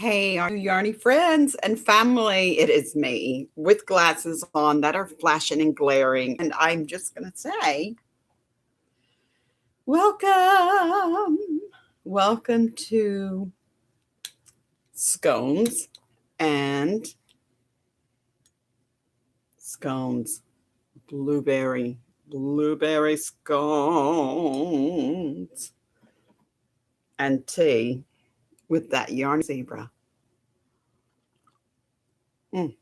Hey, our Yarney friends and family, it is me with glasses on that are flashing and glaring. And I'm just going to say, welcome. Welcome to Scones and Scones. Blueberry scones and tea with that Yarney Zebra. Mm.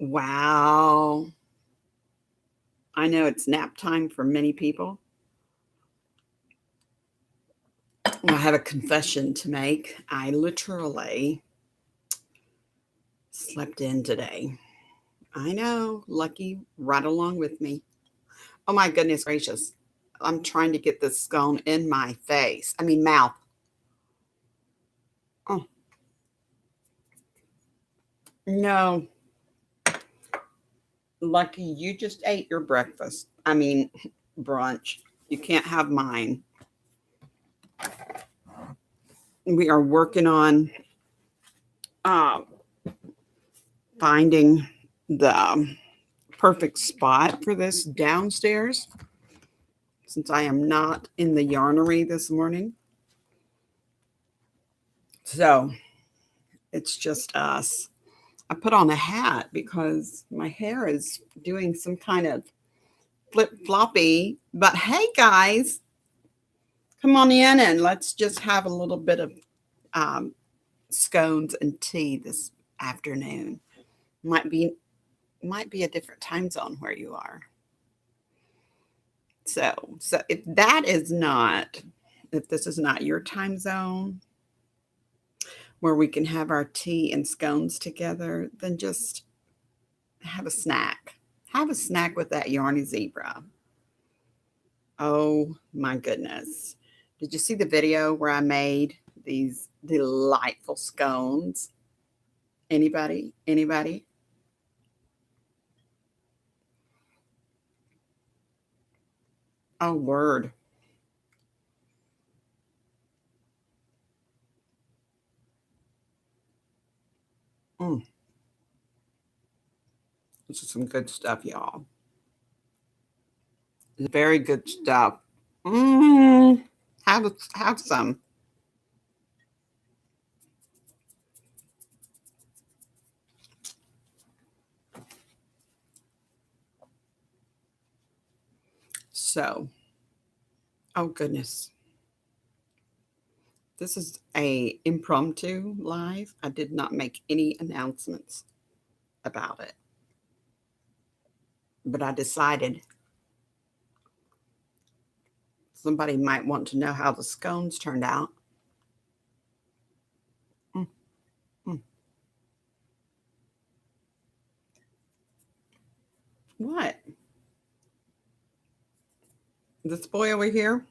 Wow. I know it's nap time for many people. I have a confession to make. I literally slept in today. I know, lucky, right along with me. Oh my goodness gracious. I'm trying to get this scone in my face. Mouth. Oh, no. Lucky, you just ate your breakfast. Brunch. You can't have mine. We are working on uh, finding the perfect spot for this downstairs since I am not in the yarnery this morning. So it's just us. I put on a hat because my hair is doing some kind of flip floppy. But hey, guys, come on in and let's just have a little bit of scones and tea this afternoon. Might be a different time zone where you are. So if this is not your time zone where we can have our tea and scones together, then just have a snack. Have a snack with that Yarney Zebra. Oh my goodness. Did you see the video where I made these delightful scones? Anybody? Anybody? Oh, word. Mm, this is some good stuff, y'all. It's very good stuff. Mm, have some. So, oh goodness. This is a impromptu live. I did not make any announcements about it. But I decided somebody might want to know how the scones turned out. Mm, mm. What? This boy over here,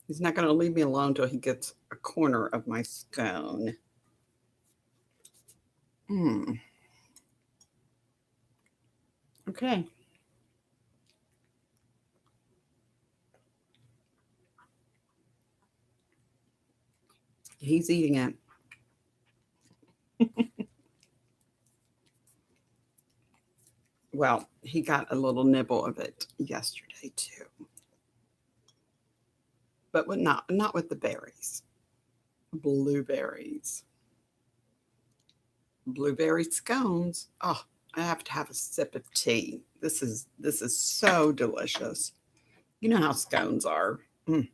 he's not going to leave me alone until he gets a corner of my scone. Mm. Okay. He's eating it. Well, he got a little nibble of it yesterday too. But not with the berries. Blueberries. Blueberry scones. Oh, I have to have a sip of tea. This is so delicious. You know how scones are. Mm.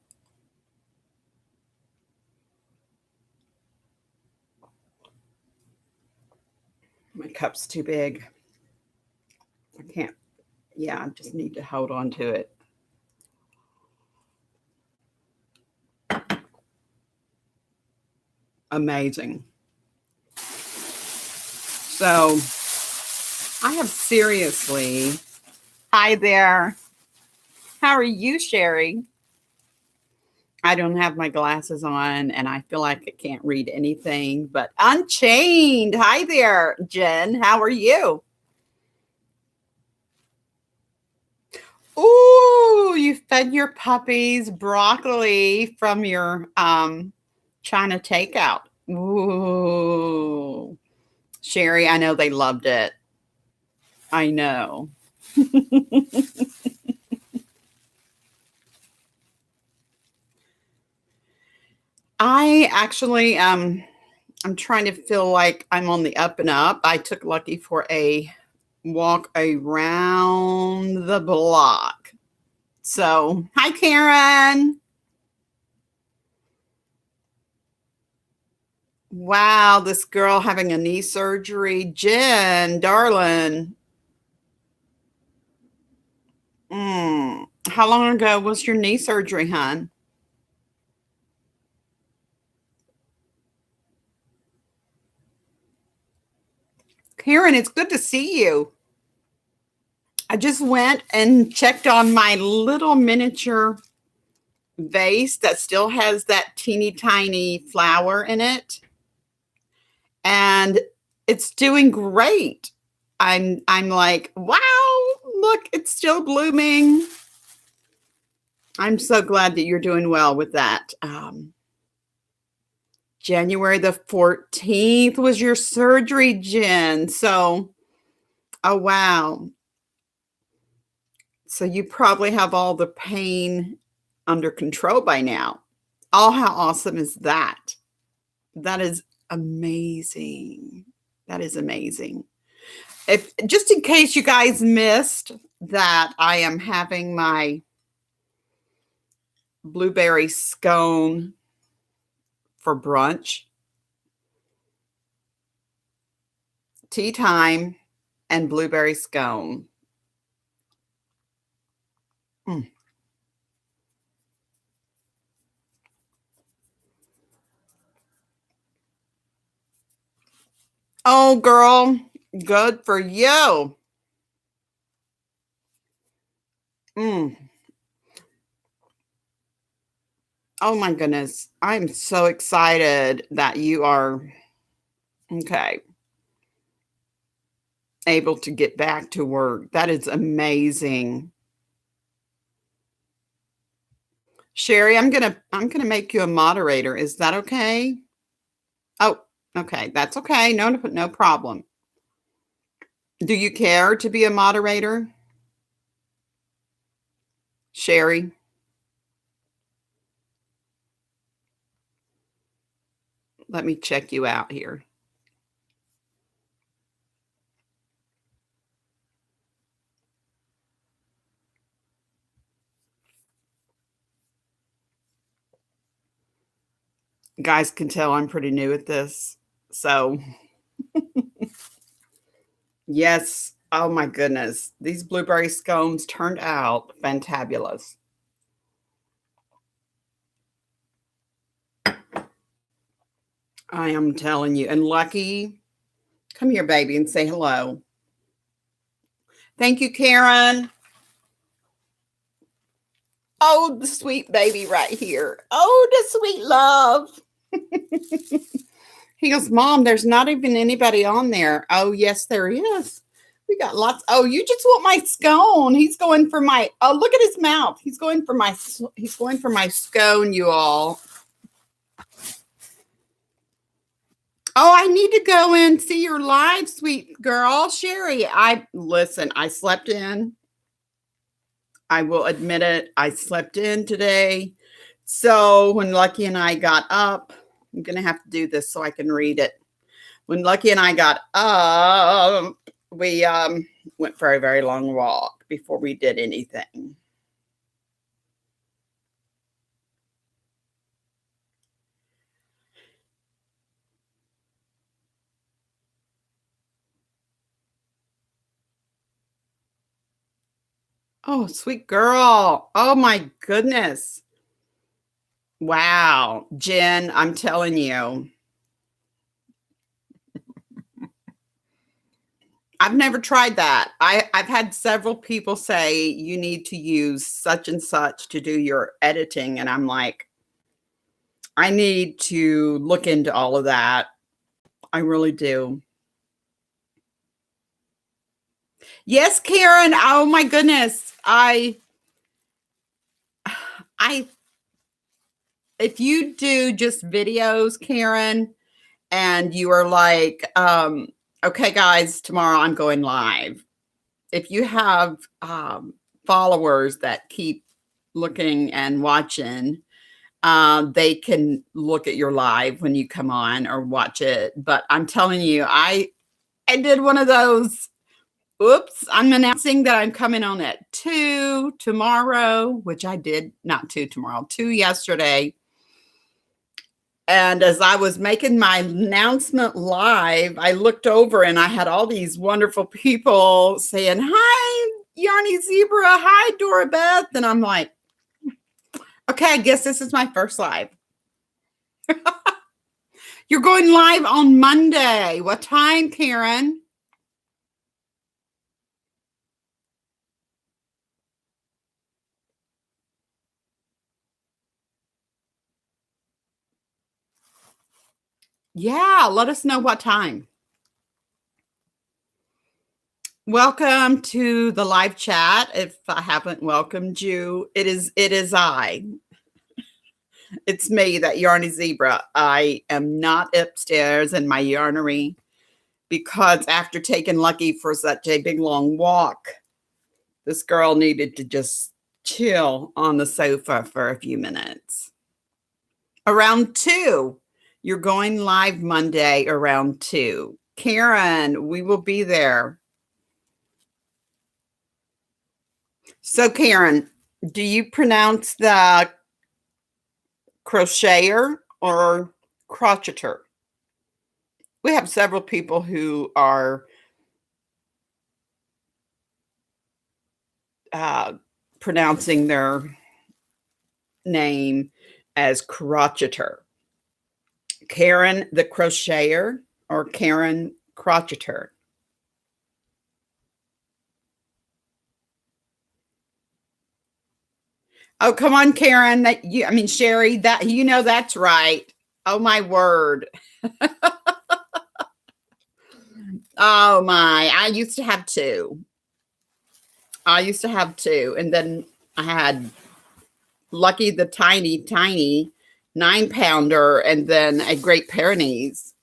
My cup's too big. I can't. Yeah, I just need to hold on to it. Amazing. So I have seriously. Hi there. How are you, Sherry? I don't have my glasses on and I feel like I can't read anything, but Unchained. Hi there, Jen. How are you? Ooh, you fed your puppies broccoli from your China takeout. Ooh. Sherry, I know they loved it. I know. I actually I'm trying to feel like I'm on the up and up. I took Lucky for a walk around the block. So, hi Karen. Wow, this girl having a knee surgery. Jen, darling. How long ago was your knee surgery, hon? Karen, it's good to see you. I just went and checked on my little miniature vase that still has that teeny tiny flower in it. And it's doing great. I'm like, wow, look, it's still blooming. I'm so glad that you're doing well with that. January the 14th was your surgery, Jen. So, oh, wow. So you probably have all the pain under control by now. Oh, how awesome is that? That is amazing. That is amazing. If just in case you guys missed that, I am having my blueberry scone for brunch, tea time, and blueberry scone. Mm. Oh, girl, good for you. Mm. Oh my goodness. I'm so excited that you are okay, able to get back to work. That is amazing. Sherry, I'm gonna make you a moderator. Is that okay? Oh, okay. That's okay. No problem. Do you care to be a moderator? Sherry? Let me check you out here. You guys can tell I'm pretty new at this. So, yes. Oh my goodness. These blueberry scones turned out fantabulous. I am telling you. And Lucky, come here, baby, and say hello. Thank you, Karen. Oh, the sweet baby right here. Oh, the sweet love. He goes, Mom, there's not even anybody on there. Oh, yes, there is. We got lots. Oh, you just want my scone. He's going for my, oh, look at his mouth. He's going for my scone, you all. Oh, I need to go and see your live, sweet girl. Sherry, I slept in. I will admit it. I slept in today. So when Lucky and I got up, I'm going to have to do this so I can read it. When Lucky and I got up, we went for a very long walk before we did anything. Oh, sweet girl. Oh my goodness. Wow. Jen, I'm telling you. I've never tried that. I've had several people say you need to use such and such to do your editing. And I'm like, I need to look into all of that. I really do. Yes, Karen. Oh my goodness. I if you do just videos, Karen, and you are like, okay, guys, tomorrow I'm going live. If you have followers that keep looking and watching, they can look at your live when you come on or watch it. But I'm telling you, I did one of those. Oops, I'm announcing that I'm coming on at 2 tomorrow, which I did not 2 tomorrow, 2 yesterday. And as I was making my announcement live, I looked over and I had all these wonderful people saying, "Hi, Yarney Zebra. Hi, Dora Beth." And I'm like, okay, I guess this is my first live. You're going live on Monday. What time, Karen? Yeah, let us know what time. Welcome to the live chat. If I haven't welcomed you, it is I. It's me, that Yarney Zebra. I am not upstairs in my yarnery because after taking Lucky for such a big long walk, this girl needed to just chill on the sofa for a few minutes. Around 2. You're going live Monday around 2. Karen, we will be there. So, Karen, do you pronounce the crocheter or crocheter? We have several people who are pronouncing their name as crocheter. Karen the crocheter or Karen crocheter? Oh, come on, Karen. Sherry, that that's right. Oh my word. Oh my. I used to have two. And then I had Lucky the tiny 9-pounder, and then a Great Pyrenees.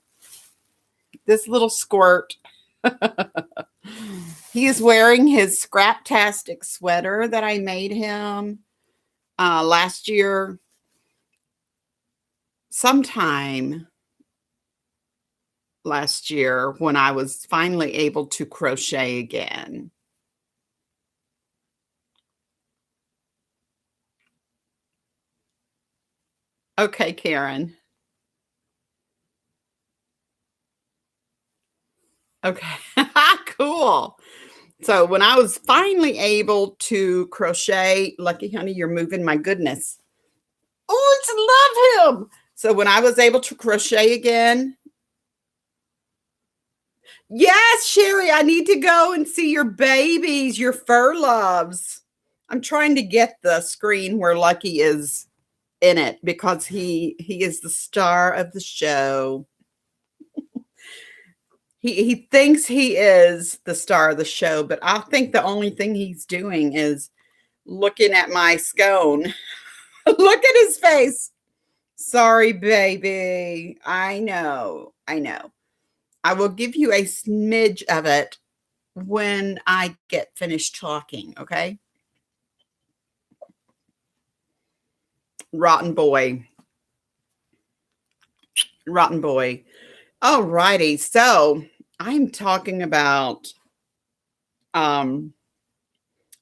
This little squirt. He is wearing his Scraptastic sweater that I made him last year, sometime last year, when I was finally able to crochet again. Okay, Karen. Okay, cool. So when I was finally able to crochet, Lucky honey, you're moving my goodness. Oh, it's love him. So when I was able to crochet again, yes, Sherry, I need to go and see your babies, your fur loves. I'm trying to get the screen where Lucky is in it because he is the star of the show. He thinks he is the star of the show, but I think the only thing he's doing is looking at my scone. Look at his face. Sorry, baby. I know. I will give you a smidge of it when I get finished talking, okay? Rotten boy. All righty. So I'm talking about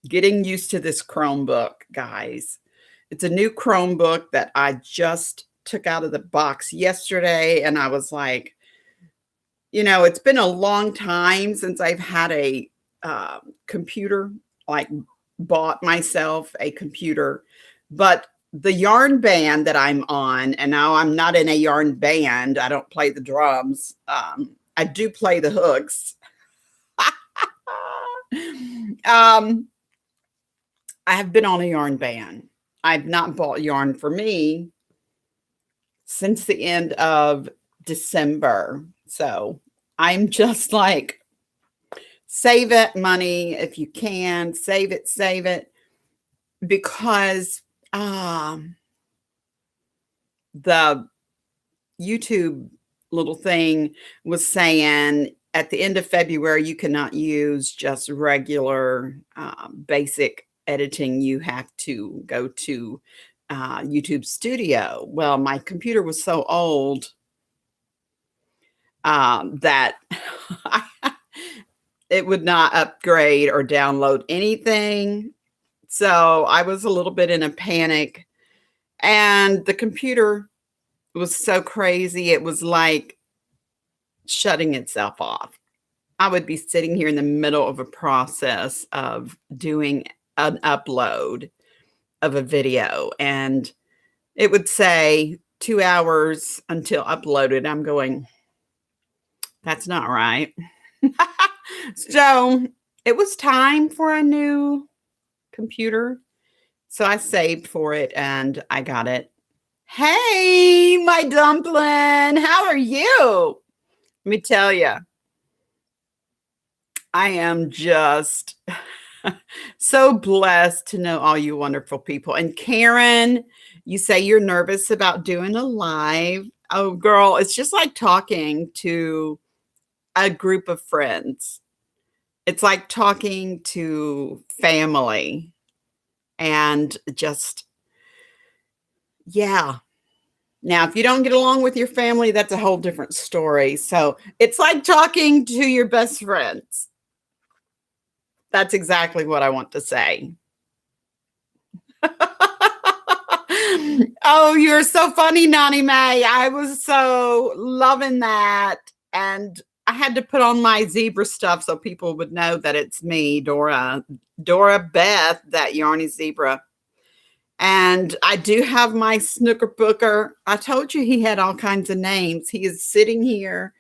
getting used to this Chromebook, guys. It's a new Chromebook that I just took out of the box yesterday, and I was like, it's been a long time since I've had a computer, like bought myself a computer. But the yarn band that I'm on, and now I'm not in a yarn band. I don't play the drums. I do play the hooks. I have been on a yarn band. I've not bought yarn for me since the end of December. So I'm just like, save it money if you can, save it, because um, the YouTube little thing was saying at the end of February, you cannot use just regular basic editing. You have to go to YouTube Studio. Well, my computer was so old that it would not upgrade or download anything. So I was a little bit in a panic, and the computer was so crazy. It was like shutting itself off. I would be sitting here in the middle of a process of doing an upload of a video, and it would say 2 hours until uploaded. I'm going, that's not right. So it was time for a new computer. So I saved for it and I got it. Hey, my dumpling, how are you? Let me tell you, I am just so blessed to know all you wonderful people. And Karen, you say you're nervous about doing a live. Oh, girl, it's just like talking to a group of friends. It's like talking to family and just, yeah. Now, if you don't get along with your family, that's a whole different story. So it's like talking to your best friends. That's exactly what I want to say. Oh, you're so funny, Nani May. I was so loving that. And I had to put on my zebra stuff so people would know that it's me, Dora Beth, that Yarney Zebra. And I do have my snooker booker. I told you he had all kinds of names. He is sitting here.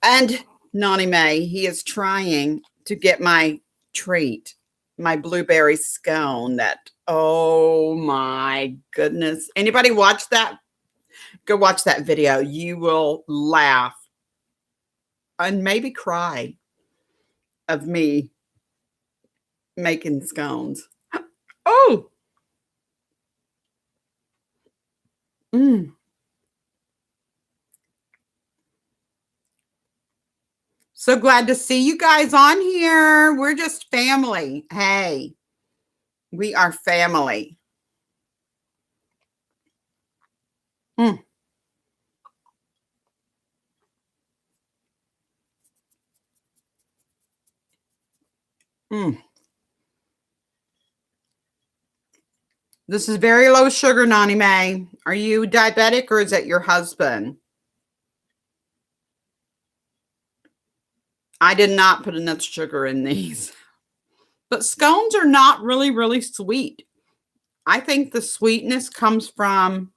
And Nani May, he is trying to get my treat, my blueberry scone that, oh my goodness. Anybody watch that? Go watch that video. You will laugh and maybe cry of me making scones. Oh, mm. So glad to see you guys on here. We're just family. Hey, we are family. Mm. Mm. This is very low sugar, Nani May. Are you diabetic or is that your husband? I did not put enough sugar in these. But scones are not really, really sweet. I think the sweetness comes from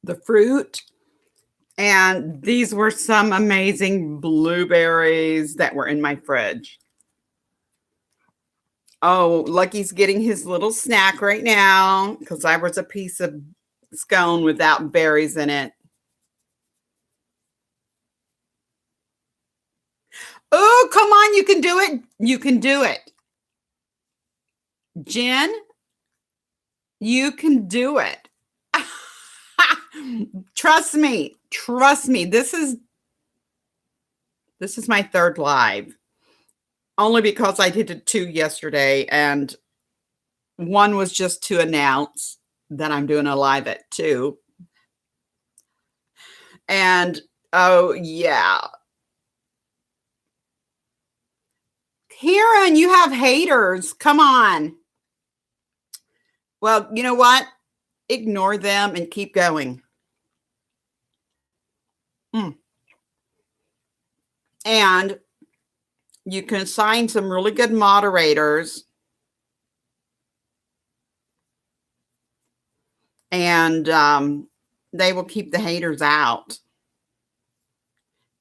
the fruit. And these were some amazing blueberries that were in my fridge. Oh, Lucky's getting his little snack right now because I was a piece of scone without berries in it. Oh, come on. You can do it. You can do it. Jen, you can do it. Trust me. Trust me. This is my third live. Only because I did 2 yesterday, and one was just to announce that I'm doing a live at 2. And oh yeah. Karen, you have haters. Come on. Well, you know what? Ignore them and keep going. And you can assign some really good moderators. And they will keep the haters out.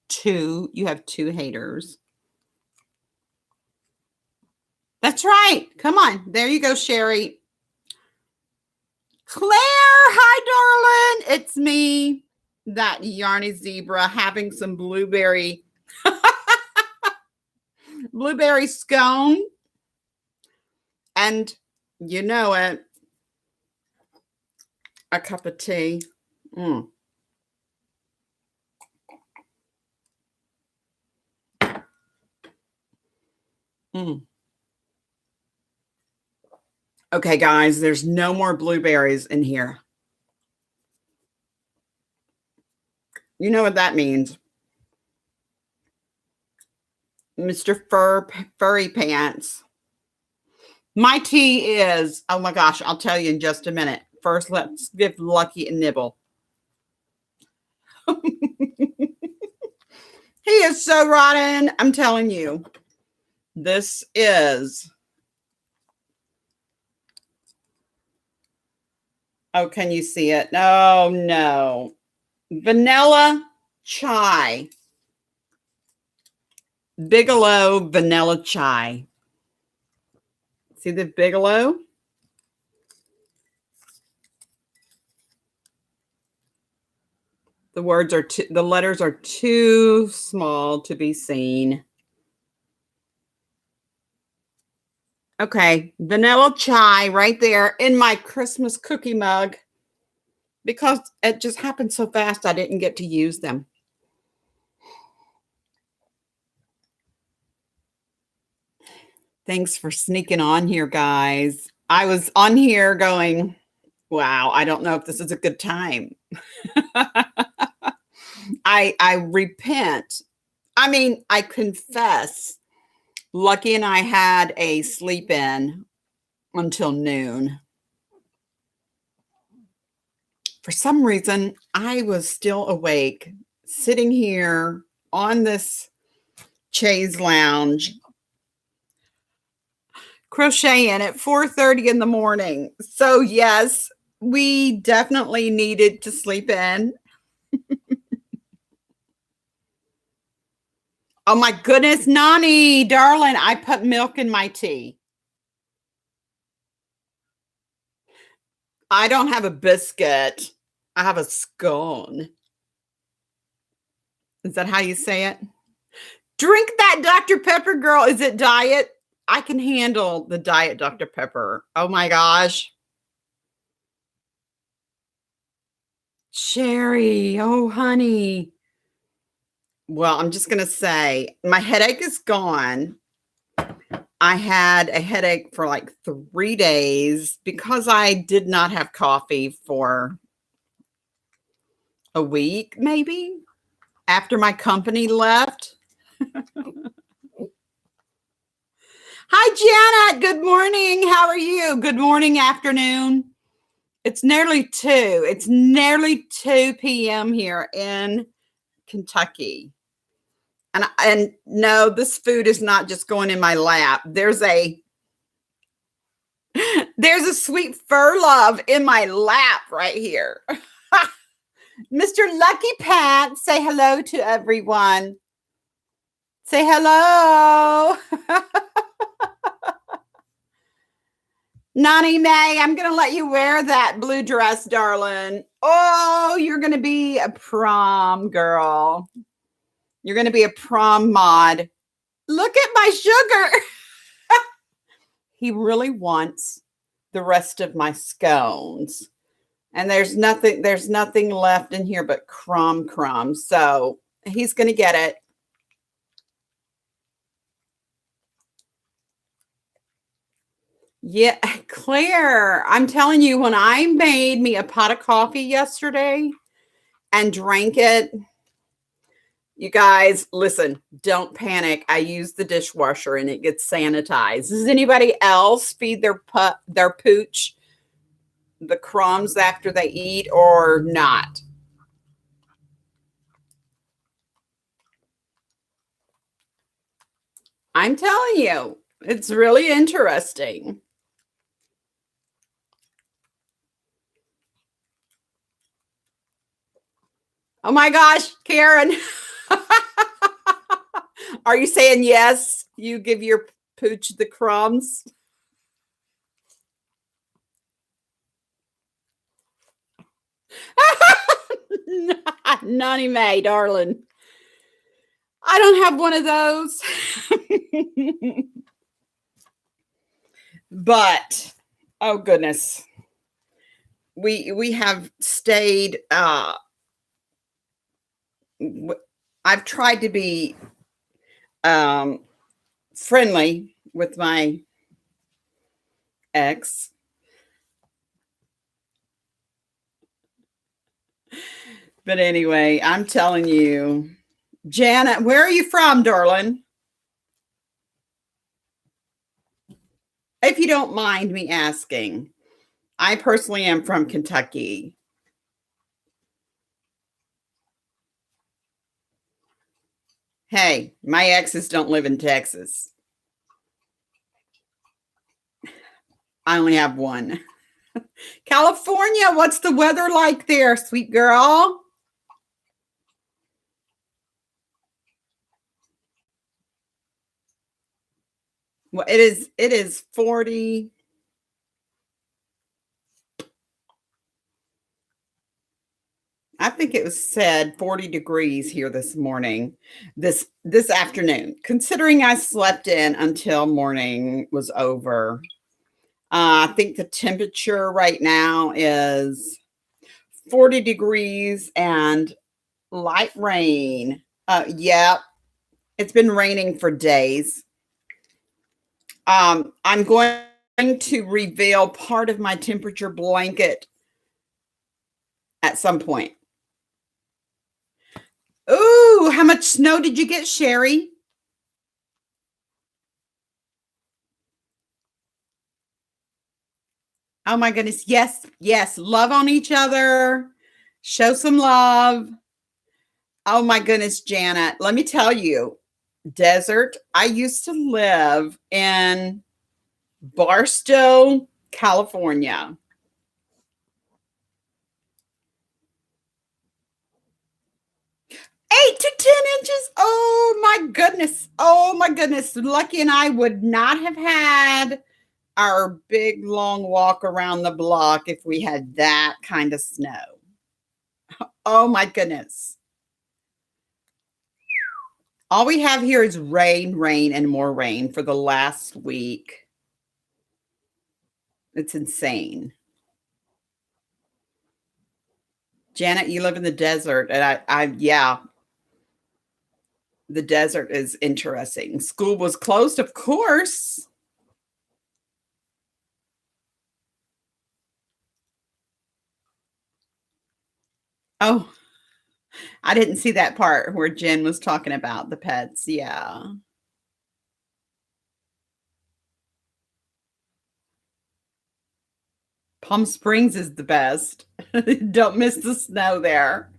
2. You have 2 haters. That's right. Come on. There you go, Sherry. Claire, hi, darling. It's me, that Yarney Zebra, having some blueberry scone. And you know it. a cup of tea. Mm. Mm. Okay, guys, there's no more blueberries in here. You know what that means. Mr. Furry Pants. My tea is, oh my gosh, I'll tell you in just a minute. First, let's give Lucky a nibble. He is so rotten. I'm telling you. This is, oh, can you see it? Oh, no. Vanilla chai. Bigelow vanilla chai. See the Bigelow? The letters are too small to be seen. Okay, vanilla chai right there in my Christmas cookie mug. Because it just happened so fast, I didn't get to use them. Thanks for sneaking on here, guys. I was on here going, wow, I don't know if this is a good time. I repent. I mean, I confess. Lucky and I had a sleep in until noon. For some reason, I was still awake, sitting here on this chaise lounge, crocheting at 4:30 in the morning. So yes, we definitely needed to sleep in. Oh my goodness, Nani, darling, I put milk in my tea. I don't have a biscuit. I have a scone. Is that how you say it? Drink that Dr. Pepper, girl. Is it diet? I can handle the diet Dr. Pepper. Oh my gosh. Sherry, oh honey. Well, I'm just going to say my headache is gone. I had a headache for like 3 days because I did not have coffee for a week, maybe, after my company left. Hi, Janet. Good morning. How are you? Good morning, afternoon. It's nearly 2. It's nearly 2 p.m. here in Kentucky. And no, this food is not just going in my lap. There's a sweet fur love in my lap right here. Mr. Lucky Pants, say hello to everyone. Say hello. Nani May, I'm going to let you wear that blue dress, darling. Oh, you're going to be a prom girl. You're going to be a prom mod. Look at my sugar. He really wants the rest of my scones. And there's nothing left in here but crumbs. So he's going to get it. Yeah, Claire, I'm telling you, when I made me a pot of coffee yesterday and drank it, you guys, listen, don't panic. I use the dishwasher and it gets sanitized. Does anybody else feed their pooch the crumbs after they eat or not? I'm telling you, it's really interesting. Oh my gosh, Karen. Are you saying yes? You give your pooch the crumbs? Nani May, darling. I don't have one of those. But, oh goodness. we have stayed. I've tried to be um, friendly with my ex, but anyway, I'm telling you, Janet, where are you from, darling? If you don't mind me asking, I personally am from Kentucky. Hey, my exes don't live in Texas. I only have one. California, what's the weather like there, sweet girl? Well, it is 40. I think it was said 40 degrees here this morning, this afternoon. Considering I slept in until morning was over. I think the temperature right now is 40 degrees and light rain. Yeah, it's been raining for days. I'm going to reveal part of my temperature blanket at some point. Ooh, how much snow did you get, Sherry? Oh my goodness. Yes, yes. Love on each other. Show some love. Oh my goodness, Janet. Let me tell you, desert. I used to live in Barstow, California. 8 to 10 inches. Oh my goodness. Oh my goodness. Lucky and I would not have had our big long walk around the block if we had that kind of snow. Oh my goodness. All we have here is rain, rain, and more rain for the last week. It's insane. Janet, you live in the desert, and yeah, the desert is interesting. School was closed, of course. Oh, I didn't see that part where Jen was talking about the pets. Yeah. Palm Springs is the best. Don't miss the snow there.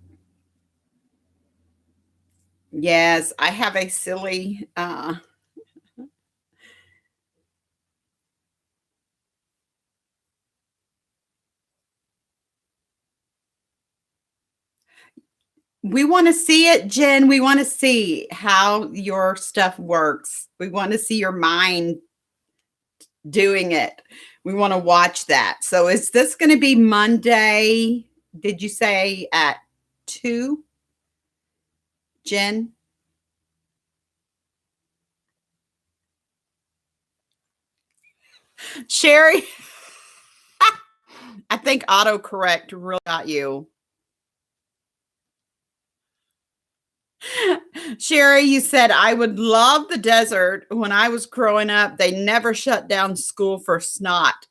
Yes, I have a silly we want to see it, Jen. We want to see how your stuff works. We want to see your mind doing it. We want to watch that. So is this going to be Monday? Did you say at 2, Jen? Sherry, I think autocorrect really got you. Sherry, you said, I would love the desert. When I was growing up, they never shut down school for snot.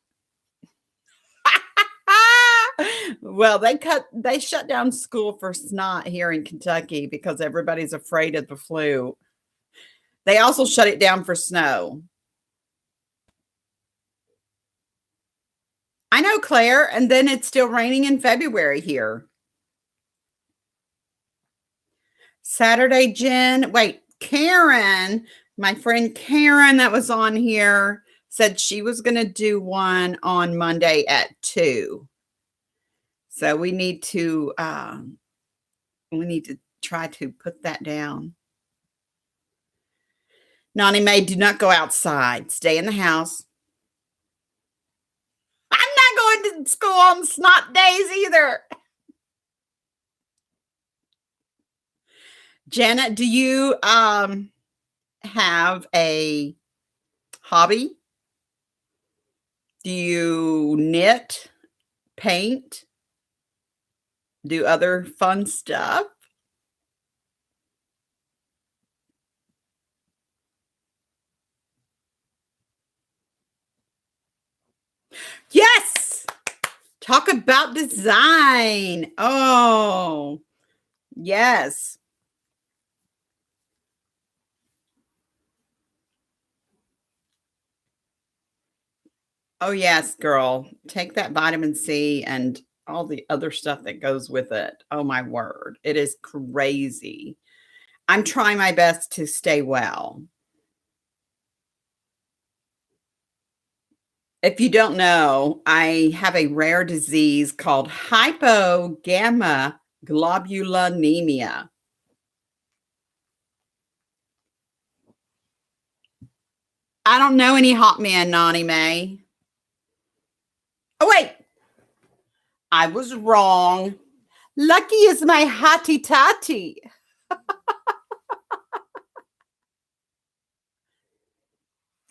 Well, they shut down school for snot here in Kentucky because everybody's afraid of the flu. They also shut it down for snow. I know, Claire, and then it's still raining in February here. Saturday, Jen. Wait, Karen, my friend Karen that was on here said she was going to do one on Monday at 2. So we need to try to put that down. Nani Mae, do not go outside. Stay in the house. I'm not going to school on snot days either. Janet, do you have a hobby? Do you knit? paint, do other fun stuff. Yes! Talk about design. Oh, yes. Oh, yes, girl. Take that vitamin C and all the other stuff that goes with it. Oh, my word. It is crazy. I'm trying my best to stay well. If you don't know, I have a rare disease called hypogammaglobulinemia. I don't know any hot men, Nani May. Oh, wait. I was wrong. Lucky is my hottie toddy.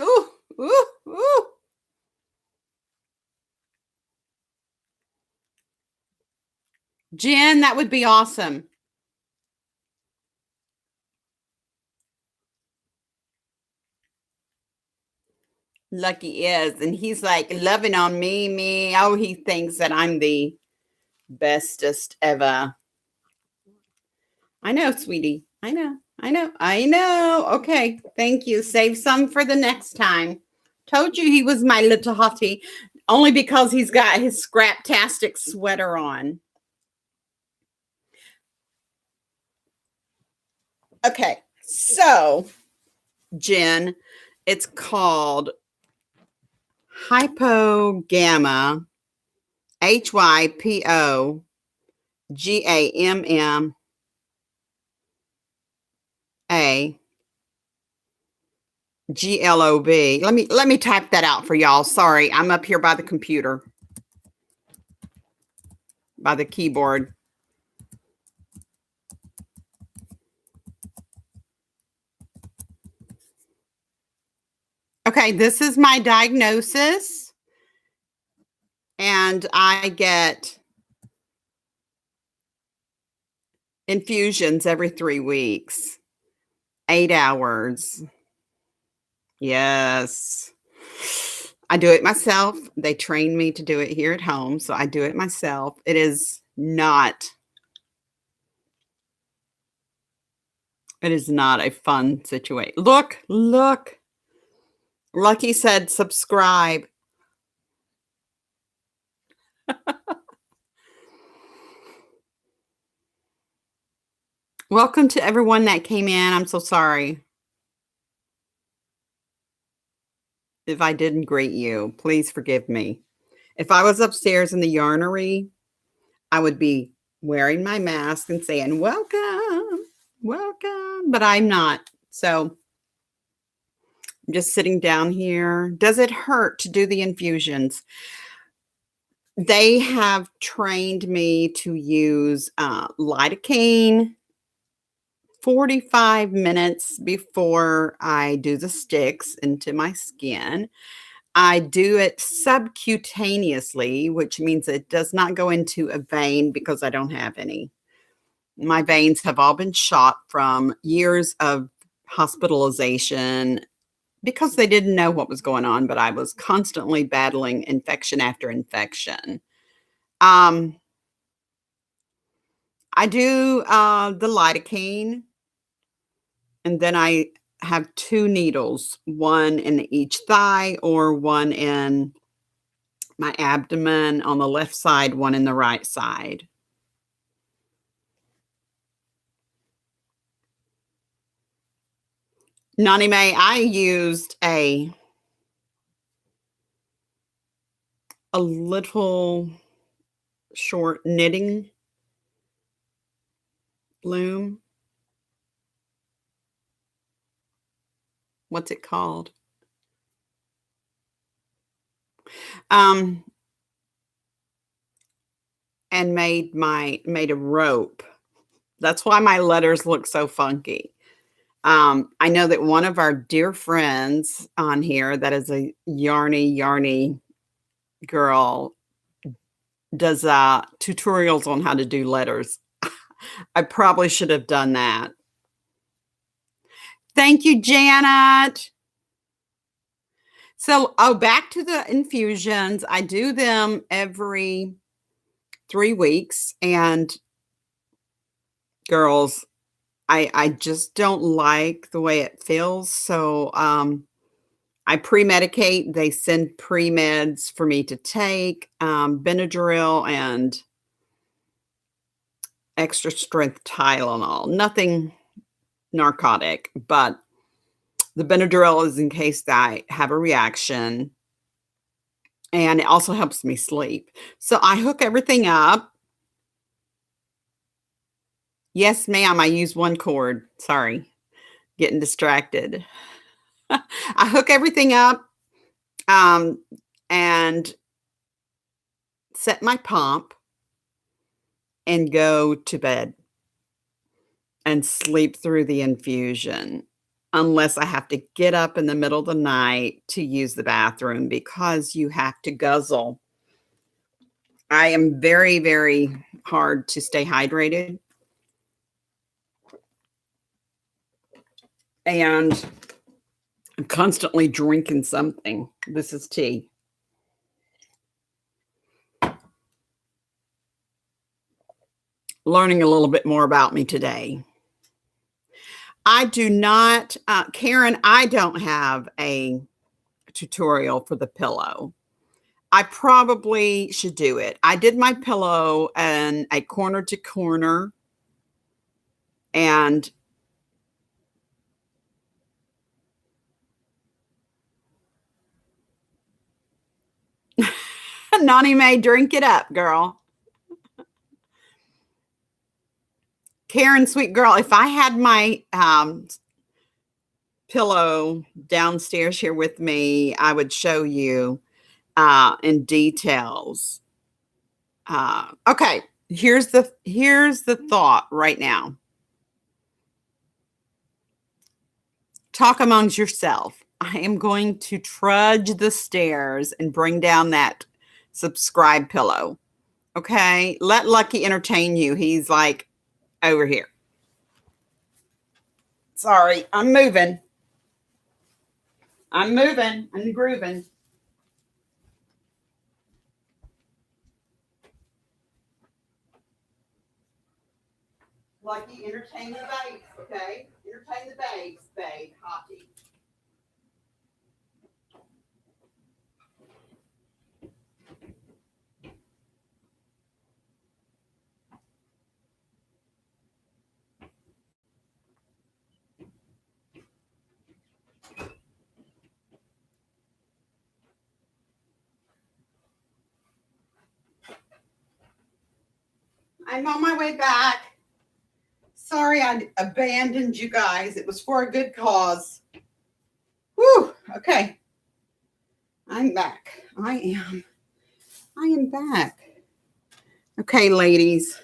Ooh, ooh, ooh. Jen, that would be awesome. Lucky is. And he's like loving on me. Oh, he thinks that I'm the bestest ever. I know, sweetie. I know. Okay. Thank you. Save some for the next time. Told you he was my little hottie. Only because he's got his scraptastic sweater on. Okay. So, Jen, it's called hypogamma, HYPOGAMMAGLOB. Let me type that out for y'all. Sorry, I'm up here by the computer, by the keyboard. Okay, this is my diagnosis, and I get infusions every 3 weeks, 8 hours. Yes. I do it myself. They train me to do it here at home, so I do it myself. It is not a fun situation. Look. Lucky said subscribe. Welcome to everyone that came in. I'm so sorry if I didn't greet you. Please forgive me. If I was upstairs in the yarnery, I would be wearing my mask and saying, welcome, but I'm not. So I'm just sitting down here. Does it hurt to do the infusions? They have trained me to use lidocaine 45 minutes before I do the sticks into my skin. I do it subcutaneously, which means it does not go into a vein because I don't have any. My veins have all been shot from years of hospitalization because they didn't know what was going on, but I was constantly battling infection after infection. I do the lidocaine, and then I have 2 needles, one in each thigh or one in my abdomen on the left side, one in the right side. Nani May, I used a little short knitting loom. What's it called? And made a rope. That's why my letters look so funky. I know that one of our dear friends on here that is a yarny girl does tutorials on how to do letters. I probably should have done that. Thank you, Janet. So, back to the infusions. I do them every 3 weeks, and girls, I just don't like the way it feels. So, I pre-medicate. They send pre-meds for me to take, Benadryl and extra strength Tylenol. Nothing narcotic, but the Benadryl is in case I have a reaction, and it also helps me sleep. So I hook everything up. Yes, ma'am, I use one cord. Sorry, getting distracted. I hook everything up, um, and set my pump and go to bed and sleep through the infusion, unless I have to get up in the middle of the night to use the bathroom because you have to guzzle. I am very, very hard to stay hydrated. And I'm constantly drinking something. This is tea. Learning a little bit more about me today. I do not, Karen, I don't have a tutorial for the pillow. I probably should do it. I did my pillow in a corner to corner, and Nani May, drink it up, girl. Karen, sweet girl, if I had my pillow downstairs here with me, I would show you in details. Okay, here's the thought right now. Talk amongst yourself. I am going to trudge the stairs and bring down that subscribe pillow. Okay, let Lucky entertain you. He's like over here. Sorry, I'm moving. I'm grooving. Lucky, entertain the babes, okay? Entertain the babes, babe, Hottie. I'm on my way back. Sorry I abandoned you guys. It was for a good cause. Whew, okay. I'm back. I am back. Okay, ladies.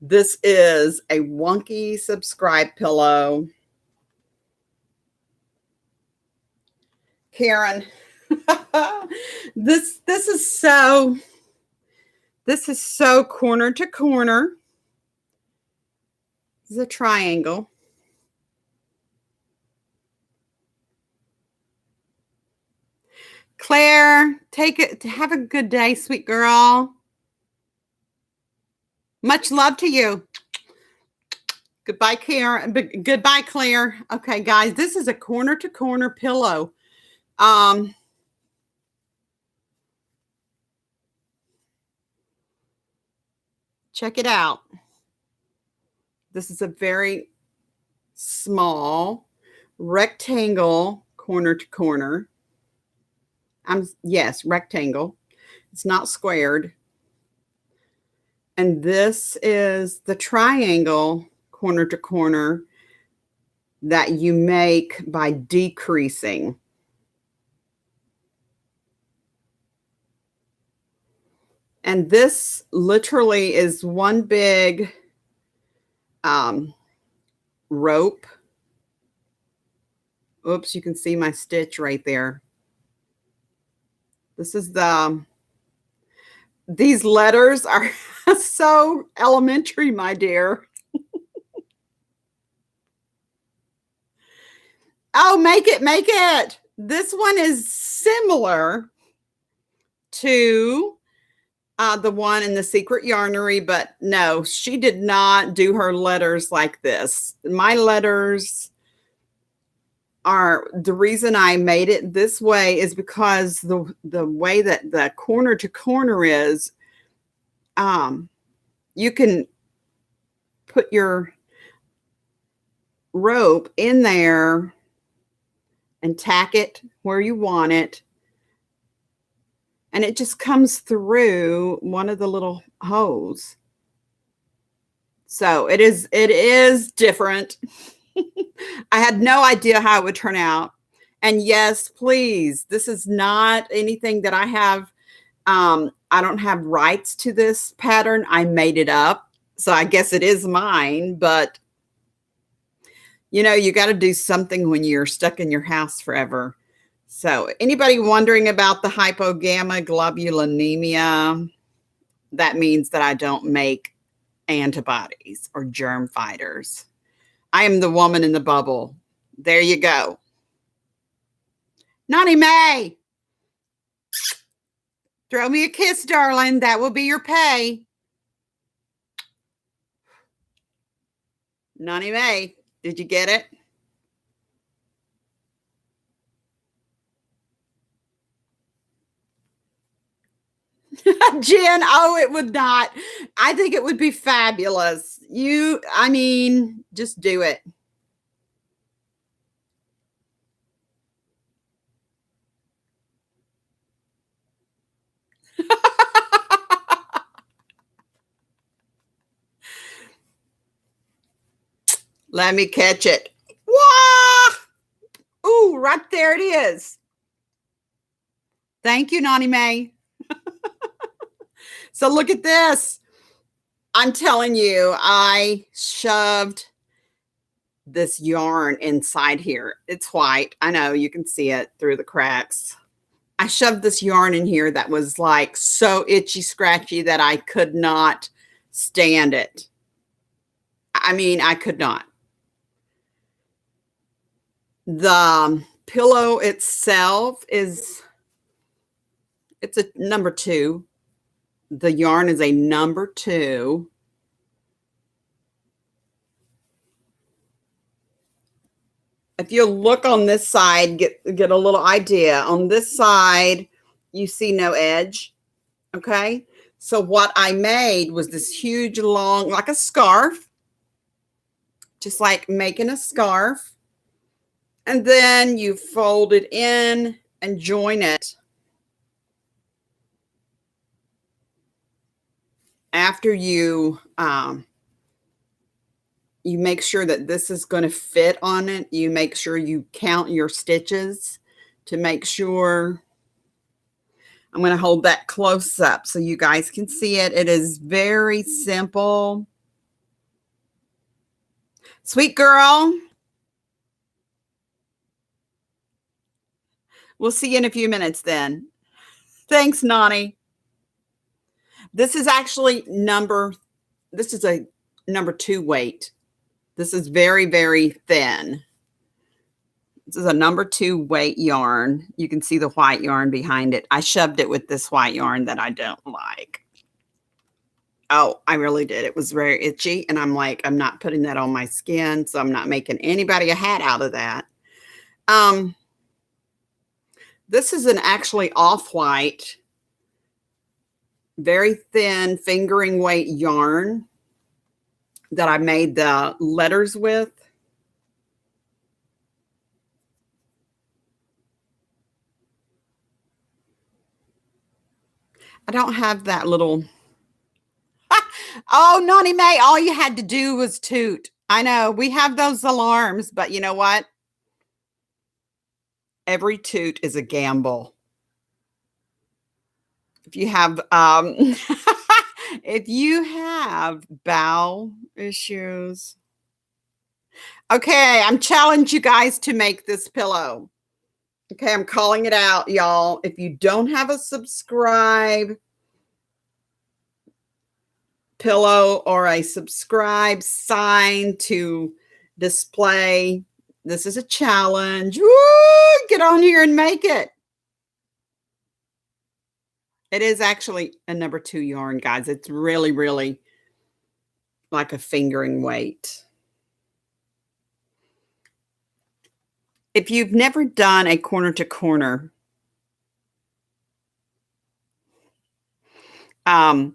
This is a wonky subscribe pillow. Karen, this is so corner to corner. This is a triangle. Claire, take it. Have a good day, sweet girl. Much love to you. Goodbye, Karen. Goodbye, Claire. Okay, guys, this is a corner to corner pillow. Check it out. This is a very small rectangle corner to corner. Yes, rectangle. It's not squared. And this is the triangle corner to corner that you make by decreasing. And this literally is one big rope. Oops, you can see my stitch right there. This is the These letters are so elementary, my dear. Oh, make it, make it. This one is similar to the one in the Secret Yarnery, but no, she did not do her letters like this. My letters are the reason I made it this way is because the way that the corner to corner is, you can put your rope in there and tack it where you want it. And it just comes through one of the little holes. So it is different. I had no idea how it would turn out. And yes, please, this is not anything that I have. I don't have rights to this pattern. I made it up. So I guess it is mine, but you know, you got to do something when you're stuck in your house forever. So anybody wondering about the hypogammaglobulinemia, that means that I don't make antibodies or germ fighters. I am the woman in the bubble. There you go. Nani May, throw me a kiss, darling. That will be your pay. Nani May, did you get it? Jen, oh, it would not. I think it would be fabulous. I mean, just do it. Let me catch it. Wah! Ooh, right there it is. Thank you, Nani May. So look at this. I'm telling you, I shoved this yarn inside here. It's white. I know you can see it through the cracks. I shoved this yarn in here that was like so itchy, scratchy that I could not stand it. I mean, I could not. The pillow itself it's a number 2. The yarn is a number 2. If you look on this side, get a little idea. On this side, you see no edge. Okay. So what I made was this huge, long, like a scarf, just like making a scarf. And then you fold it in and join it. After you make sure that this is going to fit on it, you make sure you count your stitches to make sure. I'm going to hold that close up so you guys can see it. It is very simple. Sweet girl. We'll see you in a few minutes then. Thanks, Nani. This is actually this is a number 2 weight. This is very, very thin. This is a number 2 weight yarn. You can see the white yarn behind it. I shoved it with this white yarn that I don't like. Oh, I really did. It was very itchy. And I'm like, I'm not putting that on my skin. So I'm not making anybody a hat out of that. This is an actually off-white, very thin fingering weight yarn that I made the letters with. I don't have that little. Oh, Nani May, all you had to do was toot. I know we have those alarms, but you know what? Every toot is a gamble. If you have if you have bowel issues. Okay, I'm challenging you guys to make this pillow. Okay, I'm calling it out, y'all. If you don't have a subscribe, pillow or a subscribe sign to display. This is a challenge. Woo! Get on here and make it. It is actually a number 2 yarn, guys. It's really, really like a fingering weight. If you've never done a corner to corner, I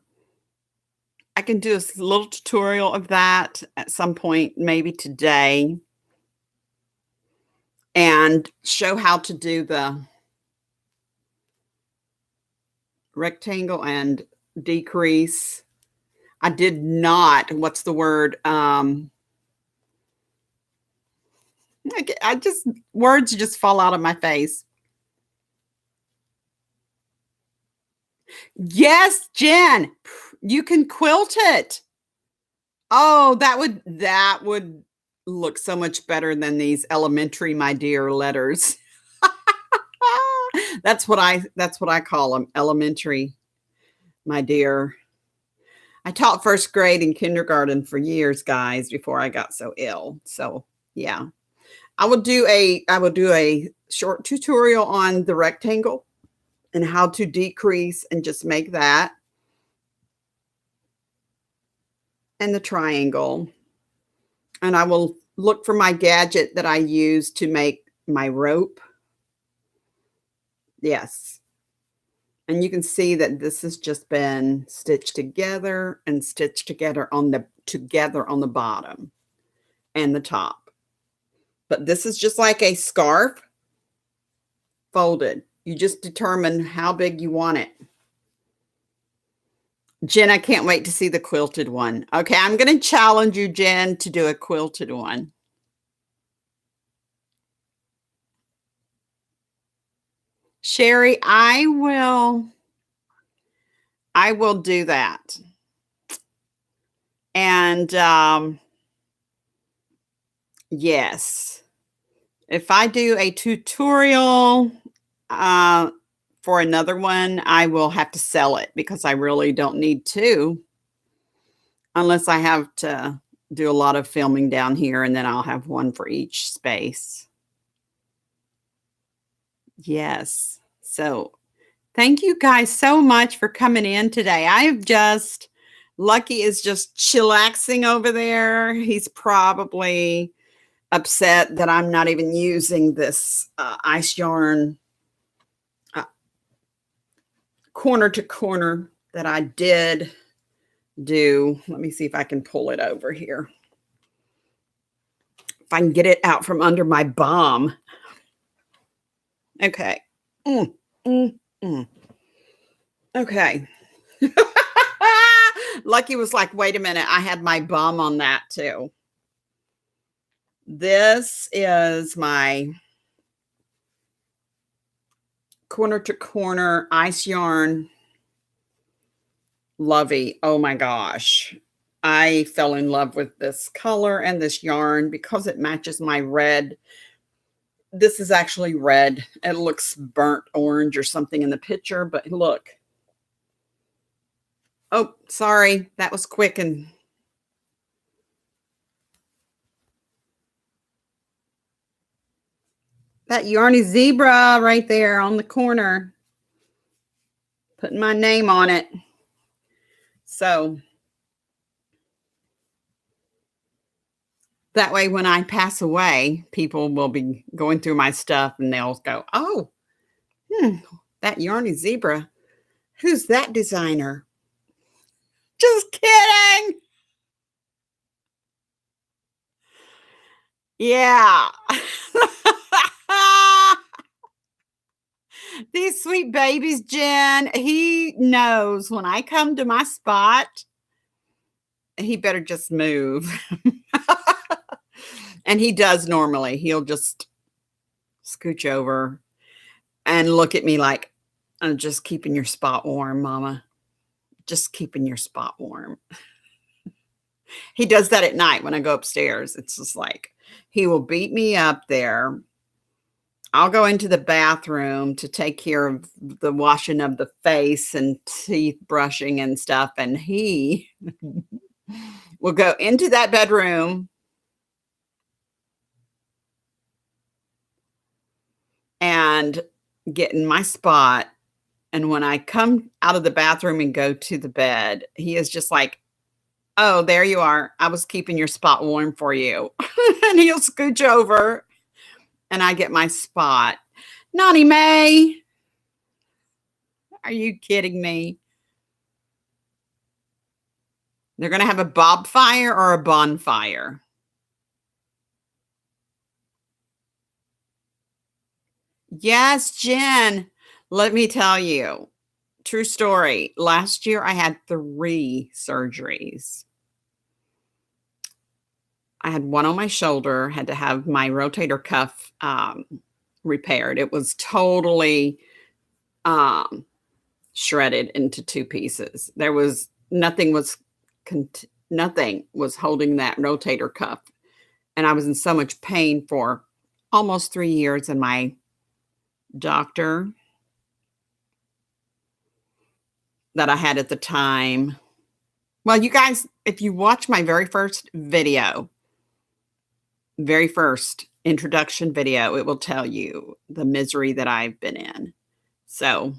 can do a little tutorial of that at some point, maybe today, and show how to do the rectangle and decrease. I did not, what's the word? Words just fall out of my face. Yes, Jen, you can quilt it. Oh, that would look so much better than these elementary, my dear letters. That's what I call them, elementary, my dear. I taught first grade and kindergarten for years, guys, before I got so ill. So, yeah. I will do a short tutorial on the rectangle and how to decrease and just make that. And the triangle. And I will look for my gadget that I use to make my rope. Yes. And you can see that this has just been stitched together and stitched together on the bottom and the top. But this is just like a scarf folded. You just determine how big you want it. Jen, I can't wait to see the quilted one. Okay, I'm going to challenge you, Jen, to do a quilted one. Sherry, I will do that. And yes, if I do a tutorial for another one, I will have to sell it because I really don't need to, unless I have to do a lot of filming down here, and then I'll have one for each space. Yes. So thank you guys so much for coming in today. Lucky is just chillaxing over there. He's probably upset that I'm not even using this ice yarn corner to corner that I did do. Let me see if I can pull it over here. If I can get it out from under my bomb. Okay. Okay. Lucky was like, wait a minute, I had my bum on that too. This is my corner to corner ice yarn lovey. Oh my gosh. I fell in love with this color and this yarn because it matches my red. This is actually red. It looks burnt orange or something in the picture, but look. Oh, sorry. That was quick. And that Yarney Zebra right there on the corner. Putting my name on it. So that way, when I pass away, people will be going through my stuff and they'll go, oh, that Yarney Zebra. Who's that designer? Just kidding. Yeah. These sweet babies, Jen, he knows when I come to my spot, he better just move. And he does normally. He'll just scooch over and look at me like, I'm just keeping your spot warm, Mama. Just keeping your spot warm. He does that at night when I go upstairs. It's just like, he will beat me up there I'll go into the bathroom to take care of the washing of the face and teeth brushing and stuff, and he will go into that bedroom and get in my spot, and when I come out of the bathroom and go to the bed, he is just like, "Oh, there you are. I was keeping your spot warm for you." And he'll scooch over, and I get my spot. Naughty May, are you kidding me? They're gonna have a bob fire or a bonfire. Yes, Jen. Let me tell you, true story. Last year, I had 3 surgeries. I had one on my shoulder, had to have my rotator cuff, repaired. It was totally, um, shredded into 2 pieces. There was nothing was nothing was holding that rotator cuff, and I was in so much pain for almost 3 years, and my doctor that I had at the time, well, you guys, if you watch my very first introduction video, it will tell you the misery that I've been in. So,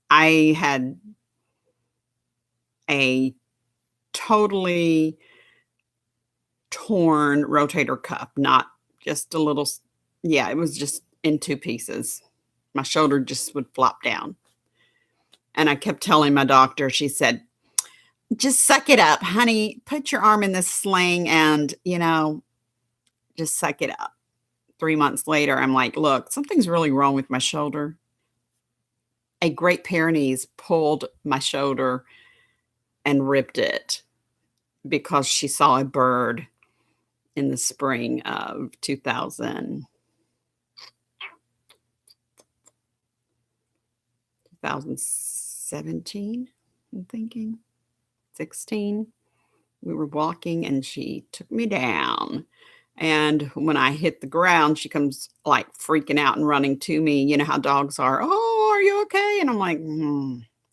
I had a totally torn rotator cuff, not just a little yeah, it was just in 2 pieces. My shoulder just would flop down. And I kept telling my doctor, she said, "Just suck it up, honey. Put your arm in this sling and, just suck it up." 3 months later, I'm like, "Look, something's really wrong with my shoulder." A Great Pyrenees pulled my shoulder and ripped it because she saw a bird in the spring of 2017, I'm thinking, 16. We were walking and she took me down. And when I hit the ground, she comes like freaking out and running to me. You know how dogs are. "Oh, are you okay?" And I'm like,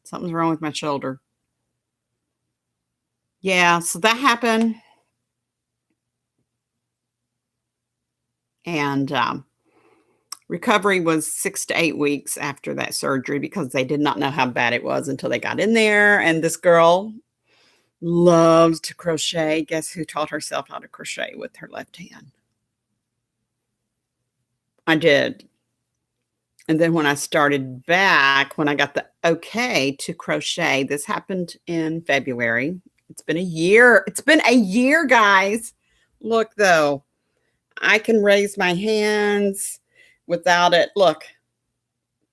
something's wrong with my shoulder. Yeah, so that happened. And recovery was 6 to 8 weeks after that surgery because they did not know how bad it was until they got in there. And this girl loves to crochet. Guess who taught herself how to crochet with her left hand? I did. And then when I started back, when I got the okay to crochet, this happened in February. It's been a year. It's been a year, guys. Look, though, I can raise my hands without it, look,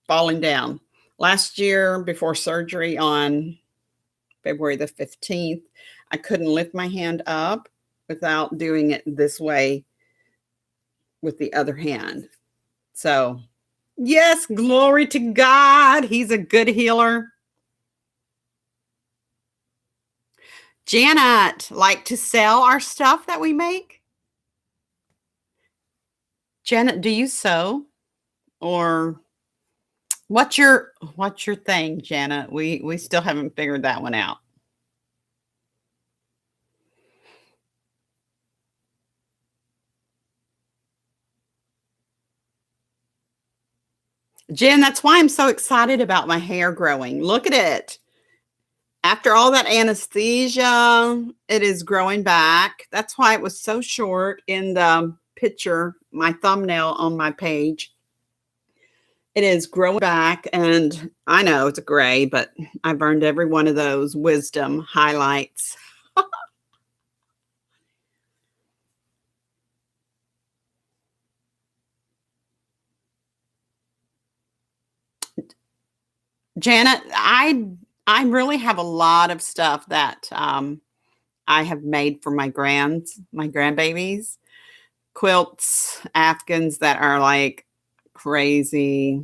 falling down. Last year, before surgery on February the 15th, I couldn't lift my hand up without doing it this way with the other hand. So, yes, glory to God. He's a good healer. Janet, like to sell our stuff that we make? Janet, do you sew? Or what's your thing, Janet? We still haven't figured that one out. Jen, that's why I'm so excited about my hair growing. Look at it. After all that anesthesia, it is growing back. That's why it was so short in the picture, my thumbnail on my page. It is growing back, and I know it's gray, but I've earned every one of those wisdom highlights. Janet, I really have a lot of stuff that I have made for my grandbabies, quilts, afghans that are like crazy.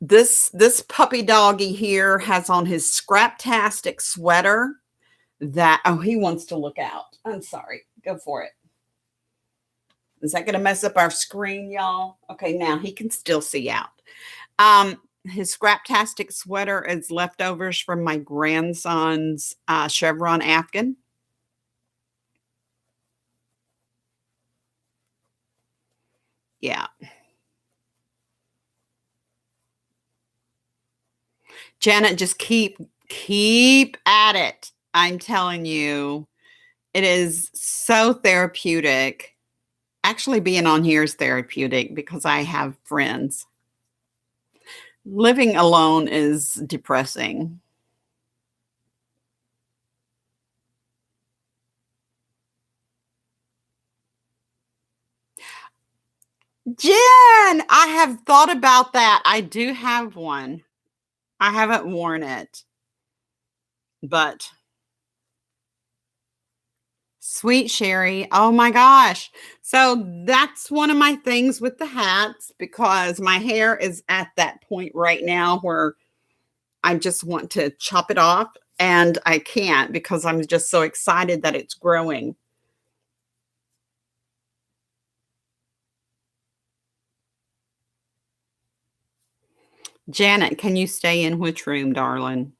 This puppy doggy here has on his scraptastic sweater that oh, he wants to look out. I'm sorry. Go for it. Is that going to mess up our screen, y'all? Okay, now he can still see out. His Scraptastic sweater is leftovers from my grandson's chevron Afghan. Yeah. Janet, just keep at it. I'm telling you, it is so therapeutic. Actually, being on here is therapeutic because I have friends. Living alone is depressing. Jen, I have thought about that. I do have one. I haven't worn it, but sweet Sherry. Oh my gosh. So that's one of my things with the hats because my hair is at that point right now where I just want to chop it off and I can't because I'm just so excited that it's growing. Janet, can you stay in which room, darling?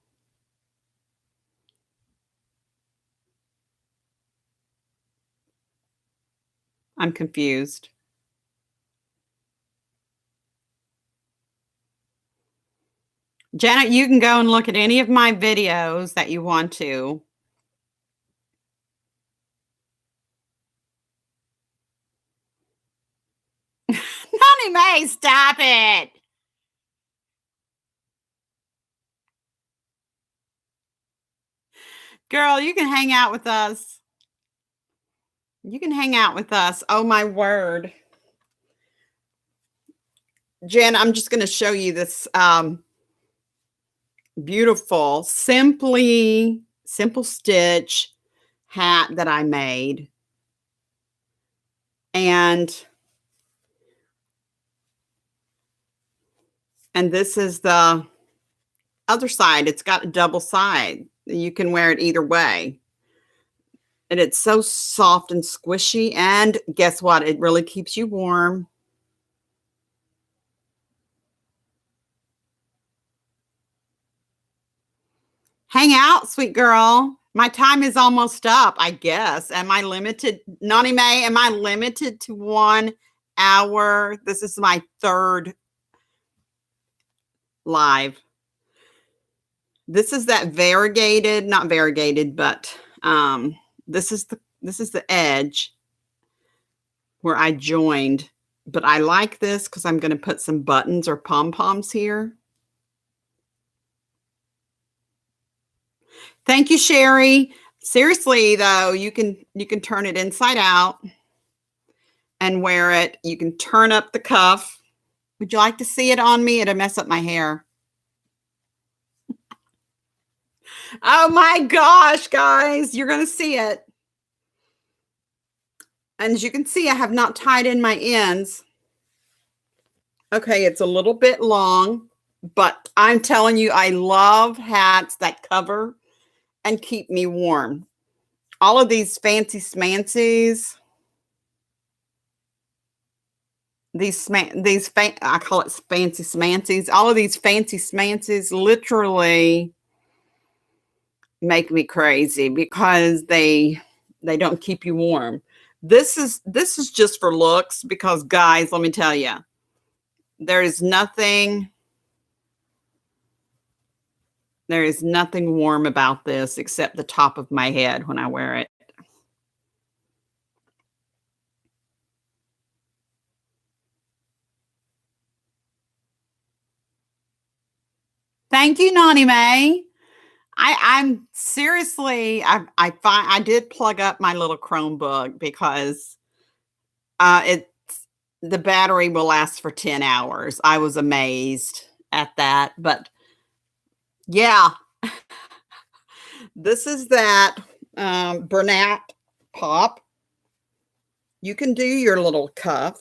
I'm confused. Janet, you can go and look at any of my videos that you want to. Honey May, stop it. Girl, you can hang out with us. You can hang out with us. Oh my word. Jen, I'm just going to show you this beautiful, simple stitch hat that I made. And this is the other side. It's got a double side. You can wear it either way. And it's so soft and squishy. And guess what? It really keeps you warm. Hang out, sweet girl. My time is almost up, I guess. Am I limited? Nani May, am I limited to 1 hour? This is my third live. This is that variegated, not variegated, but this is the edge where I joined. But I like this because I'm going to put some buttons or pom-poms here. Thank you, Sherry. Seriously, though, you can turn it inside out and wear it. You can turn up the cuff. Would you like to see it on me? It'll mess up my hair. Oh my gosh, guys, you're going to see it. And as you can see, I have not tied in my ends. Okay, it's a little bit long, but I'm telling you, I love hats that cover and keep me warm. All of these fancy smancies, I call it fancy smancies. All of these fancy smancies literally make me crazy because they don't keep you warm. This is just for looks because, guys, let me tell you, there is nothing warm about this except the top of my head when I wear it. Thank you, Nani May. I'm seriously, I did plug up my little Chromebook because the battery will last for 10 hours. I was amazed at that, but yeah, this is that Bernat pop. You can do your little cuff.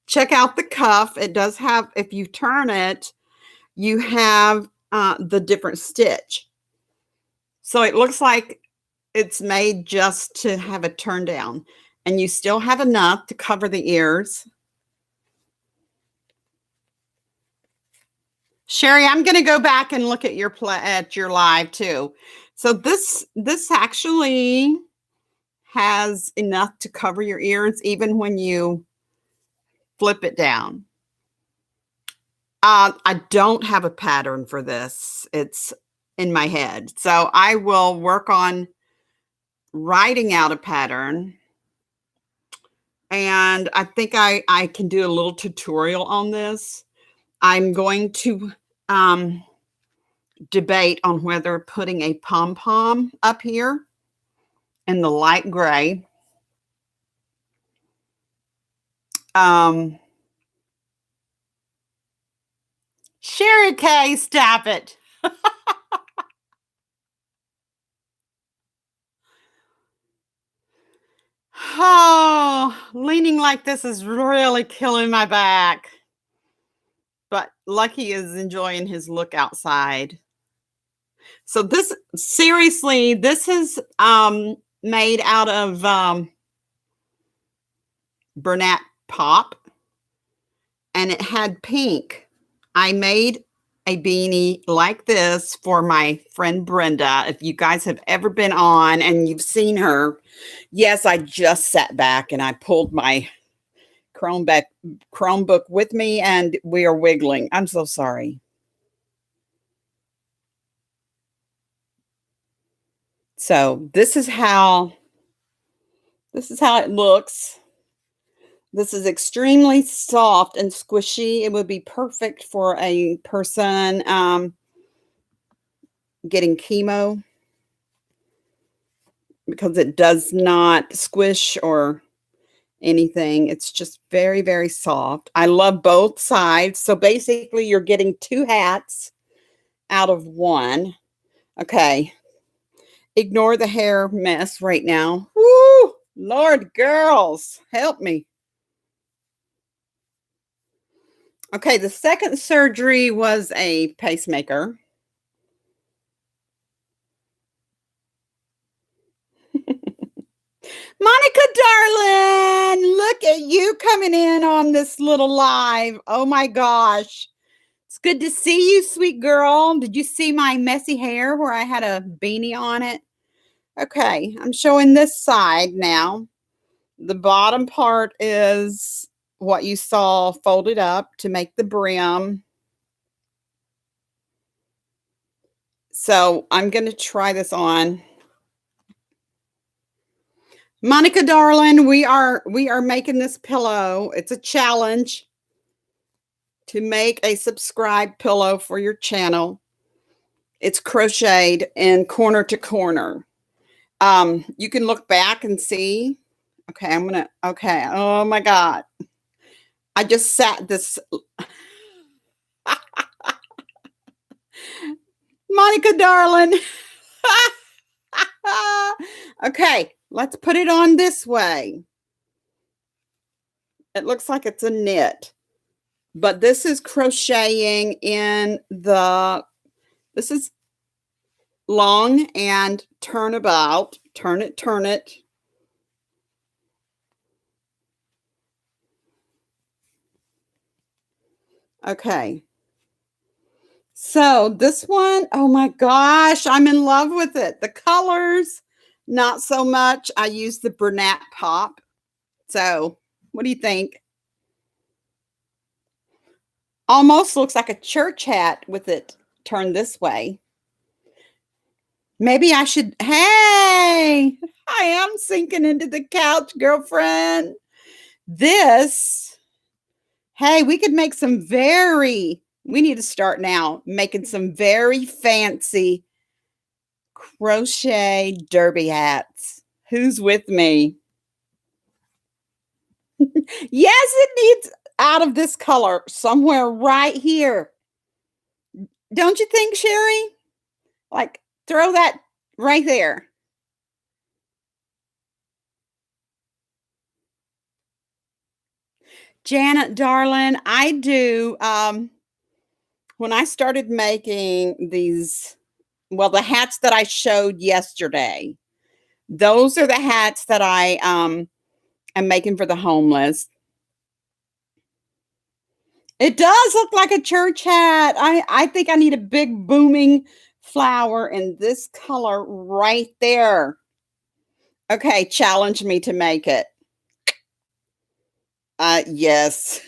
Check out the cuff. It does have, if you turn it, you have the different stitch. So it looks like it's made just to have a turn down. And you still have enough to cover the ears. Sherry, I'm going to go back and look at your live too. So this actually has enough to cover your ears even when you flip it down. I don't have a pattern for this. It's in my head. So I will work on writing out a pattern. And I think I can do a little tutorial on this. I'm going to debate on whether putting a pom-pom up here in the light gray. Sherry K, stop it. Oh, leaning like this is really killing my back. But Lucky is enjoying his look outside. So this, seriously, this is made out of Bernat Pop, and it had pink. I made a beanie like this for my friend Brenda. If you guys have ever been on and you've seen her, yes, I just sat back and I pulled my Chromebook with me and we are wiggling. I'm so sorry. So this is how it looks. This is extremely soft and squishy. It would be perfect for a person getting chemo because it does not squish or anything. It's just very, very soft. I love both sides. So basically you're getting 2 hats out of 1. Okay. Ignore the hair mess right now. Woo! Lord, girls, help me. Okay, the second surgery was a pacemaker. Monica, darling, look at you coming in on this little live. Oh my gosh. It's good to see you, sweet girl. Did you see my messy hair where I had a beanie on it? Okay, I'm showing this side now. The bottom part is what you saw folded up to make the brim. So I'm going to try this on. Monica, darling, we are making this pillow. It's a challenge to make a subscribe pillow for your channel. It's crocheted in corner to corner. You can look back and see. Okay, okay. Oh my God. I just sat this. Monica, darling. Okay, let's put it on this way. It looks like it's a knit, but this is crocheting in this is long and turnabout. Turn it. Okay. So this one, oh my gosh, I'm in love with it. The colors, not so much. I use the Bernat Pop. So what do you think? Almost looks like a church hat with it turned this way. Maybe I should, hey, I am sinking into the couch, girlfriend. This, hey, we could make some we need to start now making some very fancy crochet derby hats. Who's with me? Yes, it needs out of this color somewhere right here. Don't you think, Sherry? Like, throw that right there. Janet, darling, I do. When I started making these, well, the hats that I showed yesterday, those are the hats that I I'm making for the homeless. It does look like a church hat. I think I need a big booming flower in this color right there. Okay, challenge me to make it. Yes.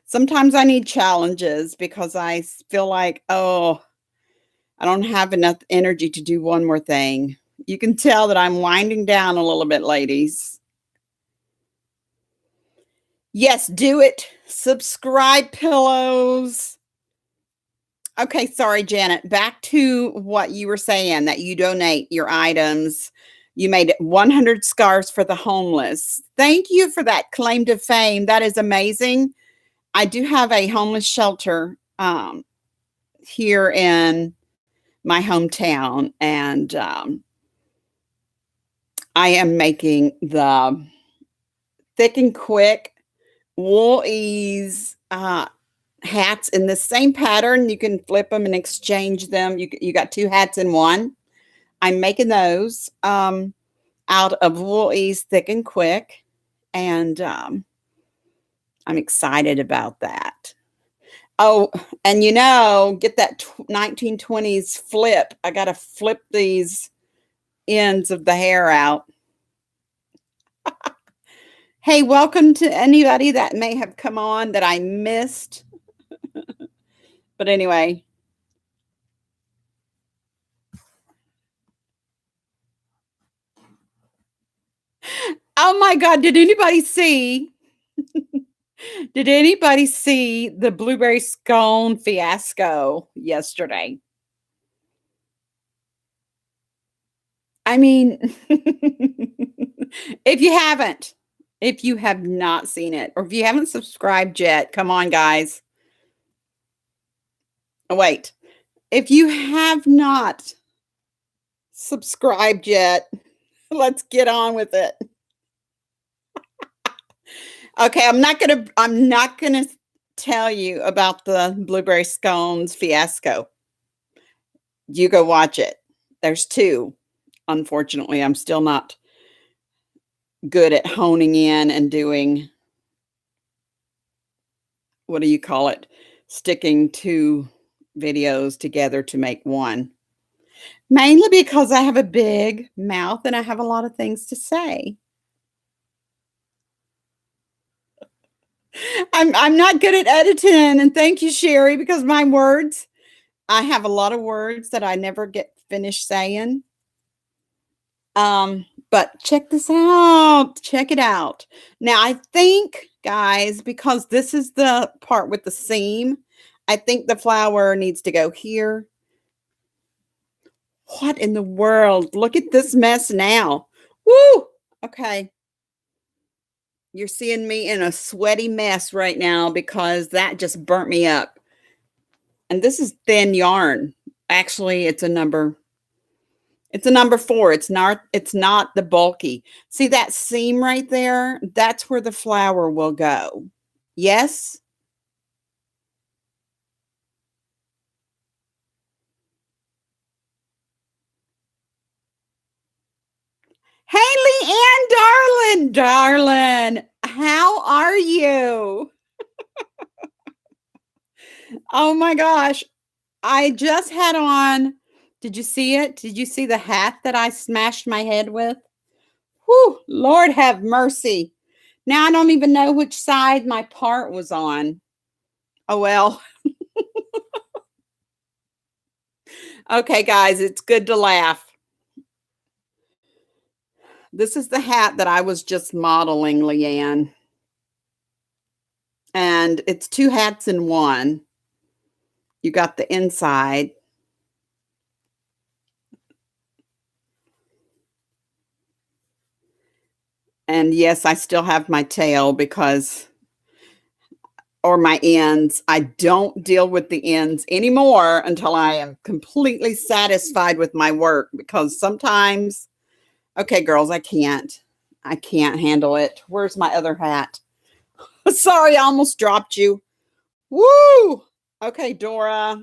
Sometimes I need challenges because feel like, oh, I don't have enough energy to do one more thing. You can tell that I'm winding down a little bit, ladies. Yes, do it. Subscribe, pillows. Okay, sorry, Janet. Back to what you were saying, that you donate your items. You made 100 scarves for the homeless. Thank you for that claim to fame. That is amazing. I do have a homeless shelter here in my hometown, and I am making the thick and quick wool ease hats in the same pattern. You can flip them and exchange them. You got two hats in one. I'm making those out of wool ease thick and quick, and I'm excited about that. Oh, and get that 1920s flip. I got to flip these ends of the hair out. Hey, welcome to anybody that may have come on that I missed. But anyway. Oh my God, did anybody see? Did anybody see the blueberry scone fiasco yesterday? I mean, if you have not seen it, or if you haven't subscribed yet, come on, guys. Oh, wait. If you have not subscribed yet, let's get on with it. Okay, I'm not gonna tell you about the blueberry scones fiasco. You go watch it. There's two. Unfortunately, I'm still not good at honing in and doing, what do you call it? Sticking two videos together to make one. Mainly because I have a big mouth and I have a lot of things to say. I'm not good at editing, and thank you, Sherry, because I have a lot of words that I never get finished saying. But check this out. Check it out. Now, I think, guys, because this is the part with the seam, I think the flower needs to go here. What in the world? Look at this mess now. Woo! Okay. You're seeing me in a sweaty mess right now because that just burnt me up. And this is thin yarn. Actually, it's a number 4. It's not the bulky. See that seam right there? That's where the flower will go. Yes? Haley Ann, darling, how are you? Oh my gosh. I just had on, did you see it? Did you see the hat that I smashed my head with? Whew, Lord have mercy. Now I don't even know which side my part was on. Oh well. Okay, guys, it's good to laugh. This is the hat that I was just modeling, Leanne. And it's two hats in one. You got the inside. And yes, I still have my tail or my ends. I don't deal with the ends anymore until I am completely satisfied with my work, because sometimes, okay, girls, I can't handle it. Where's my other hat? Sorry, I almost dropped you. Woo! Okay, Dora,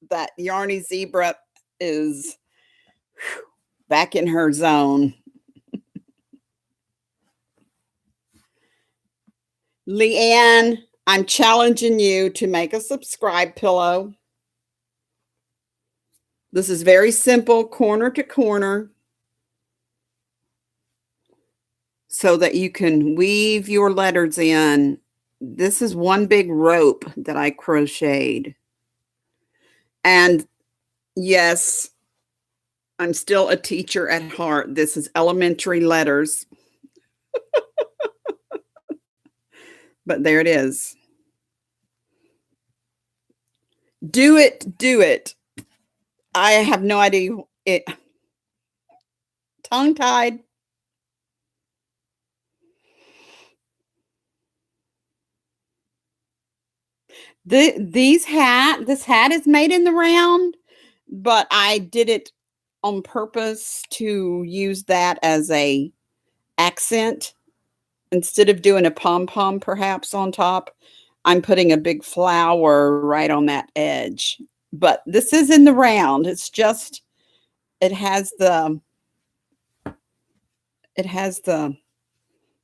that Yarney Zebra is back in her zone. Leanne, I'm challenging you to make a subscribe pillow. This is very simple, corner to corner, so that you can weave your letters in. This is one big rope that I crocheted. And yes, I'm still a teacher at heart. This is elementary letters, but there it is. Do it, do it. I have no idea. Tongue-tied. This hat is made in the round, but I did it on purpose to use that as a accent. Instead of doing a pom-pom perhaps on top, I'm putting a big flower right on that edge. But this is in the round. It's just it has the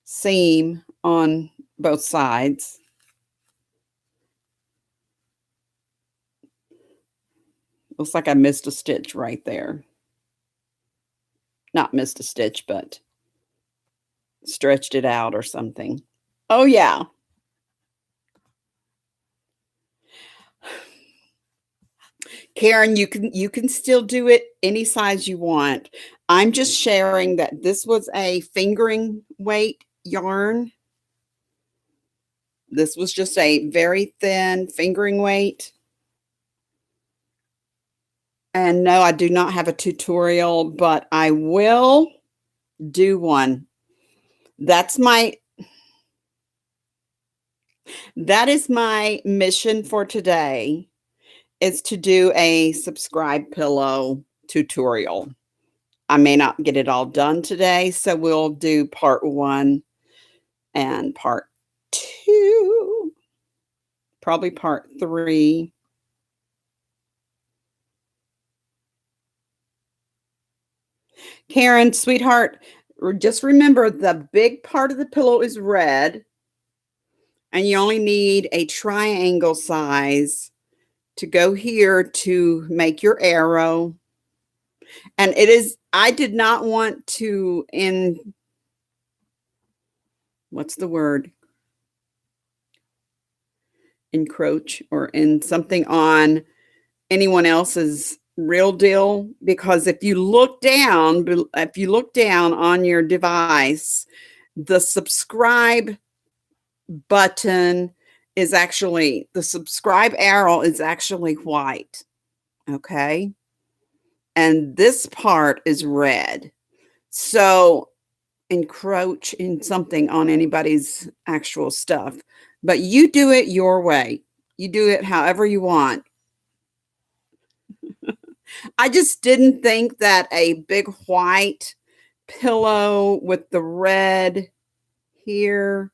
seam on both sides. Looks like I missed a stitch right there. Not missed a stitch, but stretched it out or something. Oh yeah. Karen, you can still do it any size you want. I'm just sharing that this was a fingering weight yarn. This was just a very thin fingering weight. And no, I do not have a tutorial, but I will do one. That is my mission for today, is to do a subscribe pillow tutorial. I may not get it all done today, so we'll do part 1 and part 2, probably part 3. Karen, sweetheart, just remember the big part of the pillow is red, and you only need a triangle size to go here to make your arrow. And I did not want to what's the word? Encroach or in something on anyone else's real deal, because if you look down on your device, the subscribe button is actually, the subscribe arrow is actually white. Okay. And this part is red. So encroach in something on anybody's actual stuff, but you do it your way. You do it however you want. I just didn't think that a big white pillow with the red here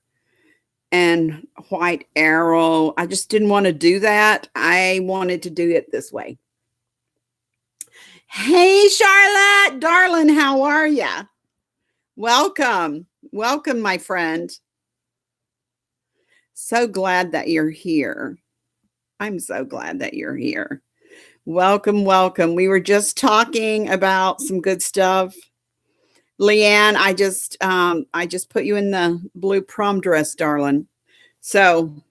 and white arrow, I just didn't want to do that. I wanted to do it this way. Hey, Charlotte, darling, how are you? Welcome. Welcome, my friend. So glad that you're here. I'm so glad that you're here. Welcome, welcome. We were just talking about some good stuff. Leanne, I just put you in the blue prom dress, darling. So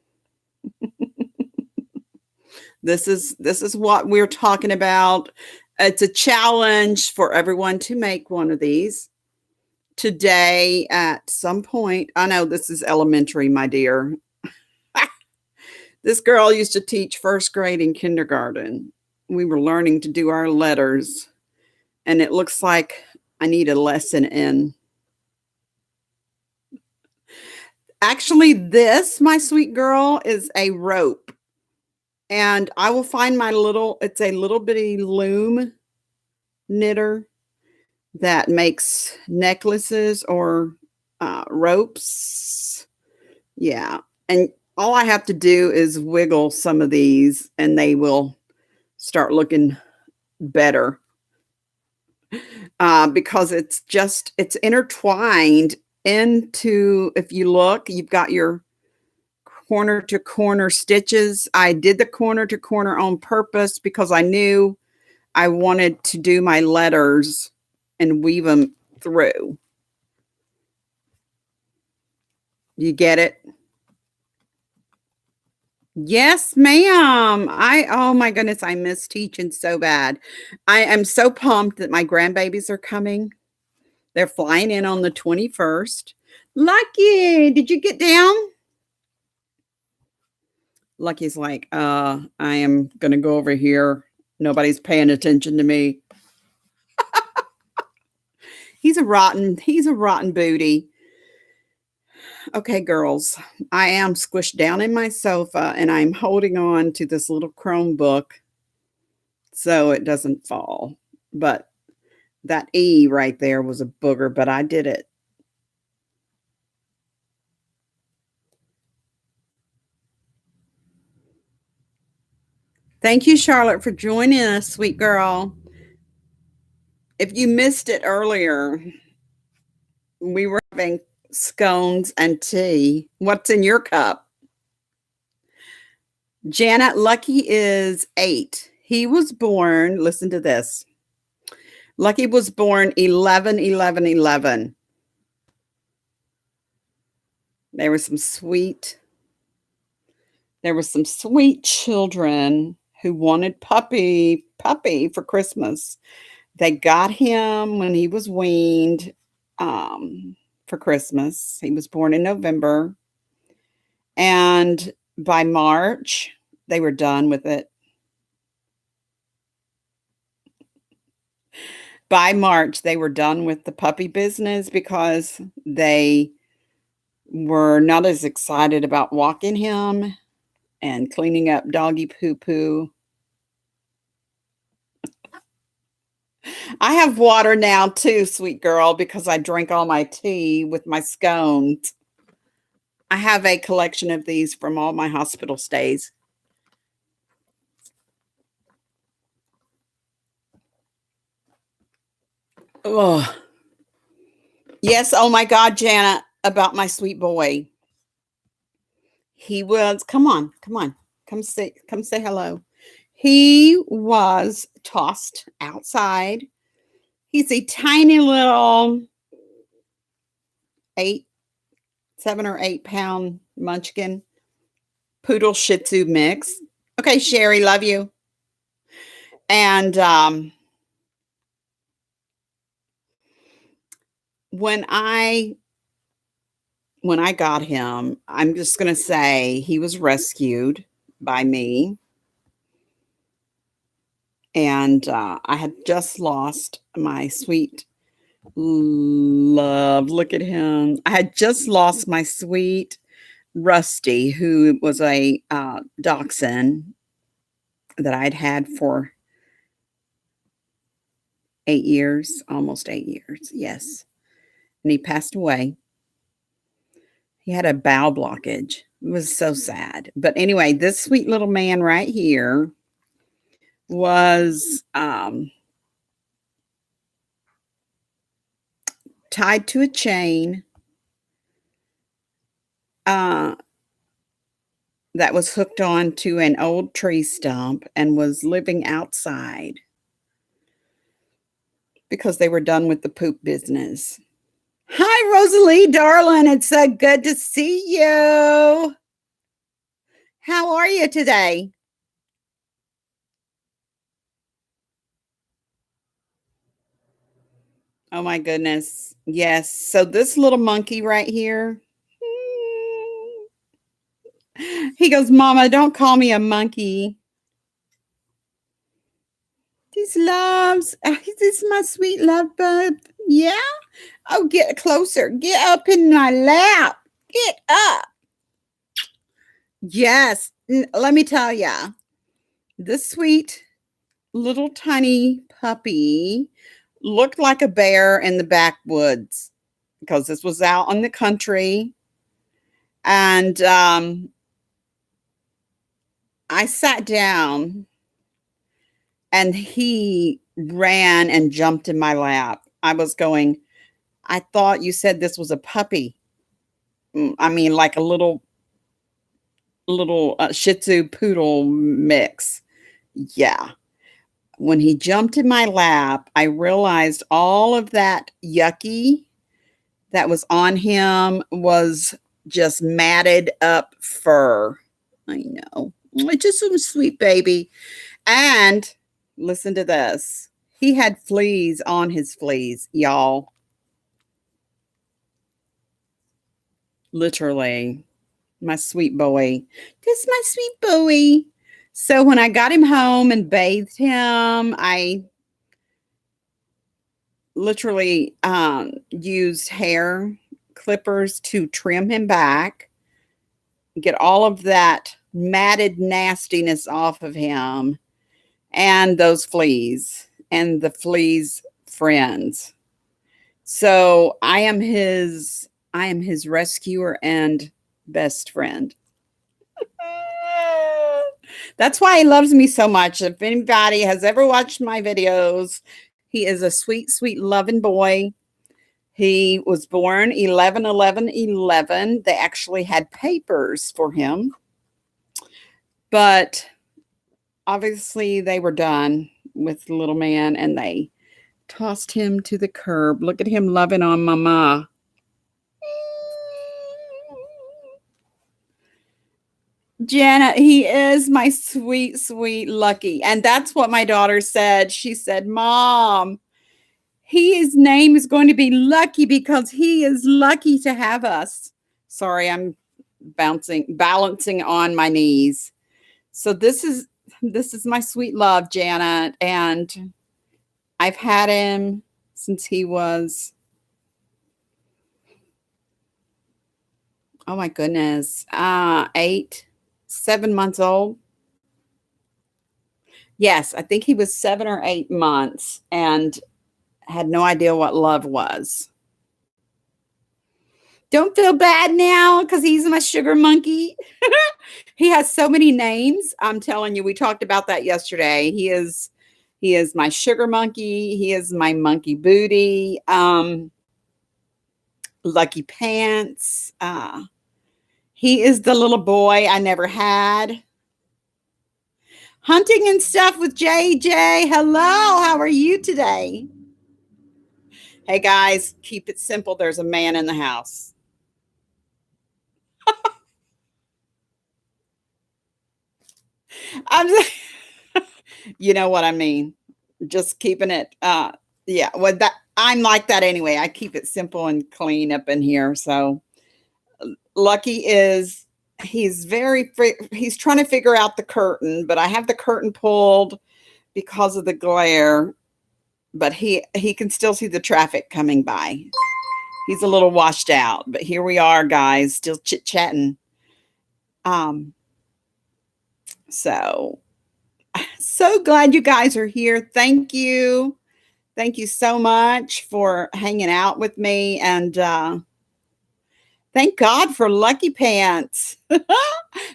this is what we're talking about. It's a challenge for everyone to make one of these today at some point. I know this is elementary, my dear. This girl used to teach first grade in kindergarten. We were learning to do our letters, and it looks like I need a lesson in. Actually, this, my sweet girl, is a rope. And I will find it's a little bitty loom knitter that makes necklaces or ropes. Yeah. And all I have to do is wiggle some of these and they will start looking better. Because it's intertwined into, if you look, you've got your corner to corner stitches. I did the corner to corner on purpose because I knew I wanted to do my letters and weave them through. You get it? Yes, ma'am. Oh my goodness, I miss teaching so bad. I am so pumped that my grandbabies are coming. They're flying in on the 21st. Lucky, did you get down? Lucky's like, I am gonna go over here. Nobody's paying attention to me. He's a rotten booty. Okay, girls, I am squished down in my sofa and I'm holding on to this little Chromebook so it doesn't fall. But that E right there was a booger, but I did it. Thank you, Charlotte, for joining us, sweet girl. If you missed it earlier, we were having scones and tea. What's in your cup? Janet, Lucky is 8. He was born, listen to this. Lucky was born 11/11/11. There were some sweet children who wanted puppy for Christmas. They got him when he was weaned for Christmas. He was born in November. And by March, they were done with it. By March, they were done with the puppy business because they were not as excited about walking him and cleaning up doggy poo-poo. I have water now too, sweet girl, because I drank all my tea with my scones. I have a collection of these from all my hospital stays. Oh, yes. Oh my God, Janet, about my sweet boy. He was, come on, come say hello. He was tossed outside. He's a tiny little 7 or 8 pound munchkin poodle shih tzu mix. Okay, Sherry, love you. And when I got him, I'm just going to say he was rescued by me. And I had just lost my sweet love. Look at him. I had just lost my sweet Rusty, who was a dachshund that I'd had for 8 years, almost 8 years. Yes. And he passed away. He had a bowel blockage. It was so sad. But anyway, this sweet little man right here was tied to a chain that was hooked on to an old tree stump and was living outside because they were done with the poop business. Hi, Rosalie, darling. It's so good to see you. How are you today? Oh my goodness. Yes. So this little monkey right here, he goes, Mama, don't call me a monkey. These loves. This is my sweet love bud. Yeah. Oh, get closer. Get up in my lap. Get up. Yes. Let me tell ya, this sweet little tiny puppy looked like a bear in the backwoods because this was out on the country. And I sat down and he ran and jumped in my lap. I was going, I thought you said this was a puppy. I mean, like a little little Shih Tzu poodle mix. Yeah. When he jumped in my lap, I realized all of that yucky that was on him was just matted up fur. I know. It's just a sweet baby. And listen to this. He had fleas on his fleas, y'all. Literally. My sweet boy. Just my sweet boy. So when I got him home and bathed him, I literally used hair clippers to trim him back, get all of that matted nastiness off of him and those fleas and the fleas friends. So I am his rescuer and best friend. That's why he loves me so much. If anybody has ever watched my videos, he is a sweet, sweet, loving boy. He was born 11/11/11. They actually had papers for him, but obviously they were done with the little man and they tossed him to the curb. Look at him loving on mama. Janet, he is my sweet, sweet Lucky. And that's what my daughter said. She said, Mom, his name is going to be Lucky because he is lucky to have us. Sorry, I'm balancing on my knees. So this is my sweet love, Janet, and I've had him since he was, oh my goodness, 7 months old. Yes, I think he was 7 or 8 months and had no idea what love was. Don't feel bad now because he's my sugar monkey. He has so many names. I'm telling you, we talked about that yesterday. He is my sugar monkey. He is my monkey booty. Lucky pants. He is the little boy I never had. Hunting and stuff with JJ. Hello, how are you today? Hey guys, keep it simple. There's a man in the house. I'm just, you know what I mean. Just keeping it yeah, well that I'm like that anyway. I keep it simple and clean up in here. So Lucky is he's trying to figure out the curtain, but I have the curtain pulled because of the glare, but he can still see the traffic coming by. He's a little washed out, but here we are, guys, still chit-chatting. So glad you guys are here. Thank you. Thank you so much for hanging out with me. And thank God for Lucky Pants.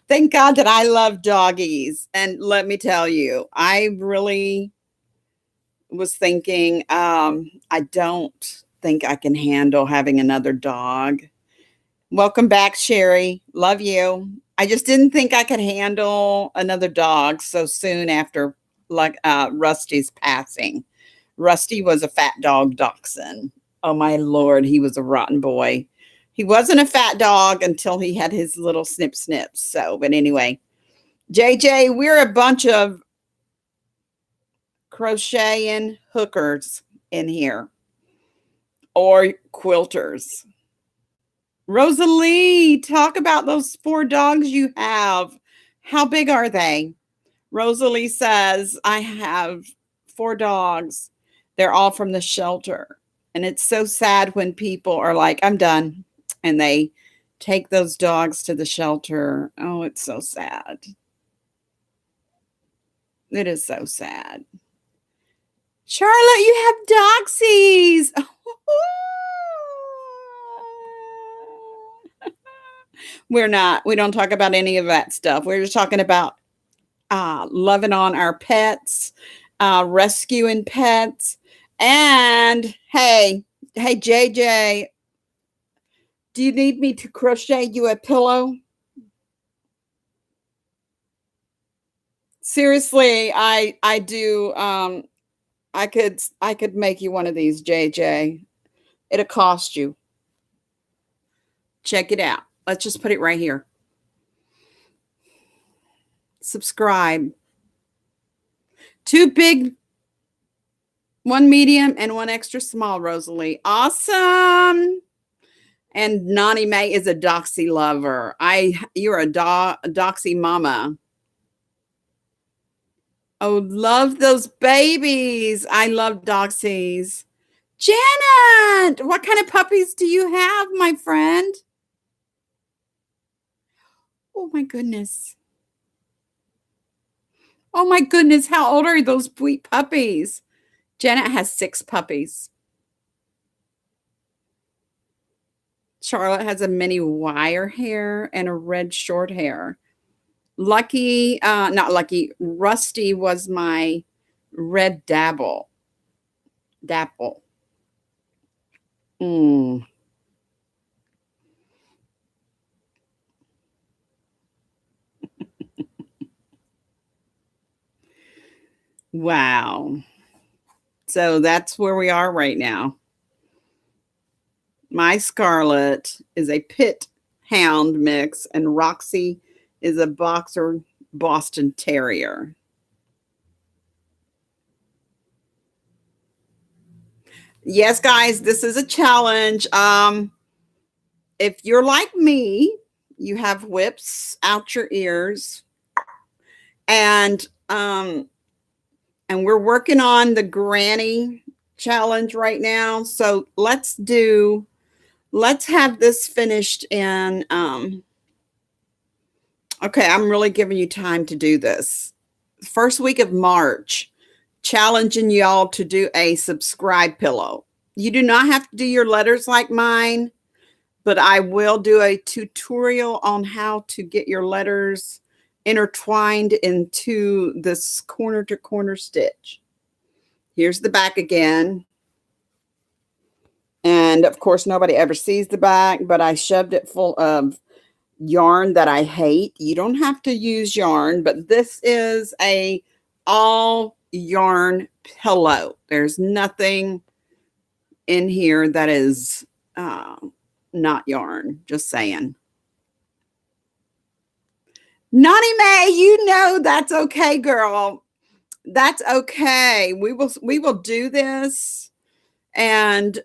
Thank God that I love doggies. And let me tell you, I really was thinking, I don't think I can handle having another dog. Welcome back, Sherry. Love you. I just didn't think I could handle another dog so soon after Rusty's passing. Rusty was a fat dog dachshund. Oh my Lord, he was a rotten boy. He wasn't a fat dog until he had his little snips. So, but anyway, JJ, we're a bunch of crocheting hookers in here or quilters. Rosalie, talk about those 4 dogs you have. How big are they? Rosalie says, I have 4 dogs. They're all from the shelter. And it's so sad when people are like, I'm done. And they take those dogs to the shelter. Oh, it's so sad. It is so sad. Charlotte, you have dogsies. We don't talk about any of that stuff. We're just talking about loving on our pets, rescuing pets. And hey, JJ, do you need me to crochet you a pillow? Seriously, I do, I could make you one of these, JJ. It'll cost you. Check it out. Let's just put it right here. Subscribe. Two big, one medium, and one extra small, Rosalie. Awesome. And Nani May is a doxy lover. You're a doxy mama. Oh, love those babies. I love doxies. Janet, what kind of puppies do you have, my friend? Oh my goodness. Oh my goodness, how old are those sweet puppies? Janet has 6 puppies. Charlotte has a mini wire hair and a red short hair. Lucky, not Lucky, Rusty was my red dapple. Mm. Wow. So that's where we are right now. My Scarlet is a pit hound mix, and Roxy is a boxer Boston Terrier. Yes, guys, this is a challenge. If you're like me, you have whips out your ears, and we're working on the granny challenge right now. So let's have this finished in okay, I'm really giving you time to do this. First week of March, challenging y'all to do a subscribe pillow. You do not have to do your letters like mine, but I will do a tutorial on how to get your letters intertwined into this corner to corner stitch. Here's the back again. And of course, nobody ever sees the back, but I shoved it full of yarn that I hate. You don't have to use yarn, but this is a all yarn pillow. There's nothing in here that is not yarn. Just saying. Nani May, you know that's okay, girl. That's okay. We will do this, and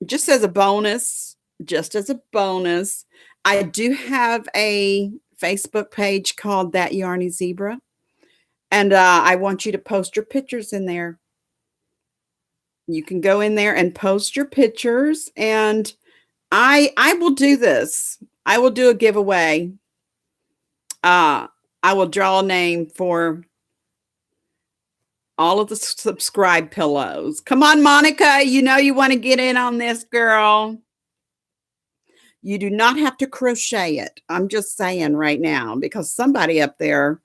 just as a bonus, I do have a Facebook page called That Yarney Zebra, and I want you to post your pictures in there. You can go in there and post your pictures, and I will do this. I will do a giveaway. I will draw a name for all of the subscribe pillows. Come on, Monica. You know you want to get in on this, girl. You do not have to crochet it. I'm just saying right now, because somebody up there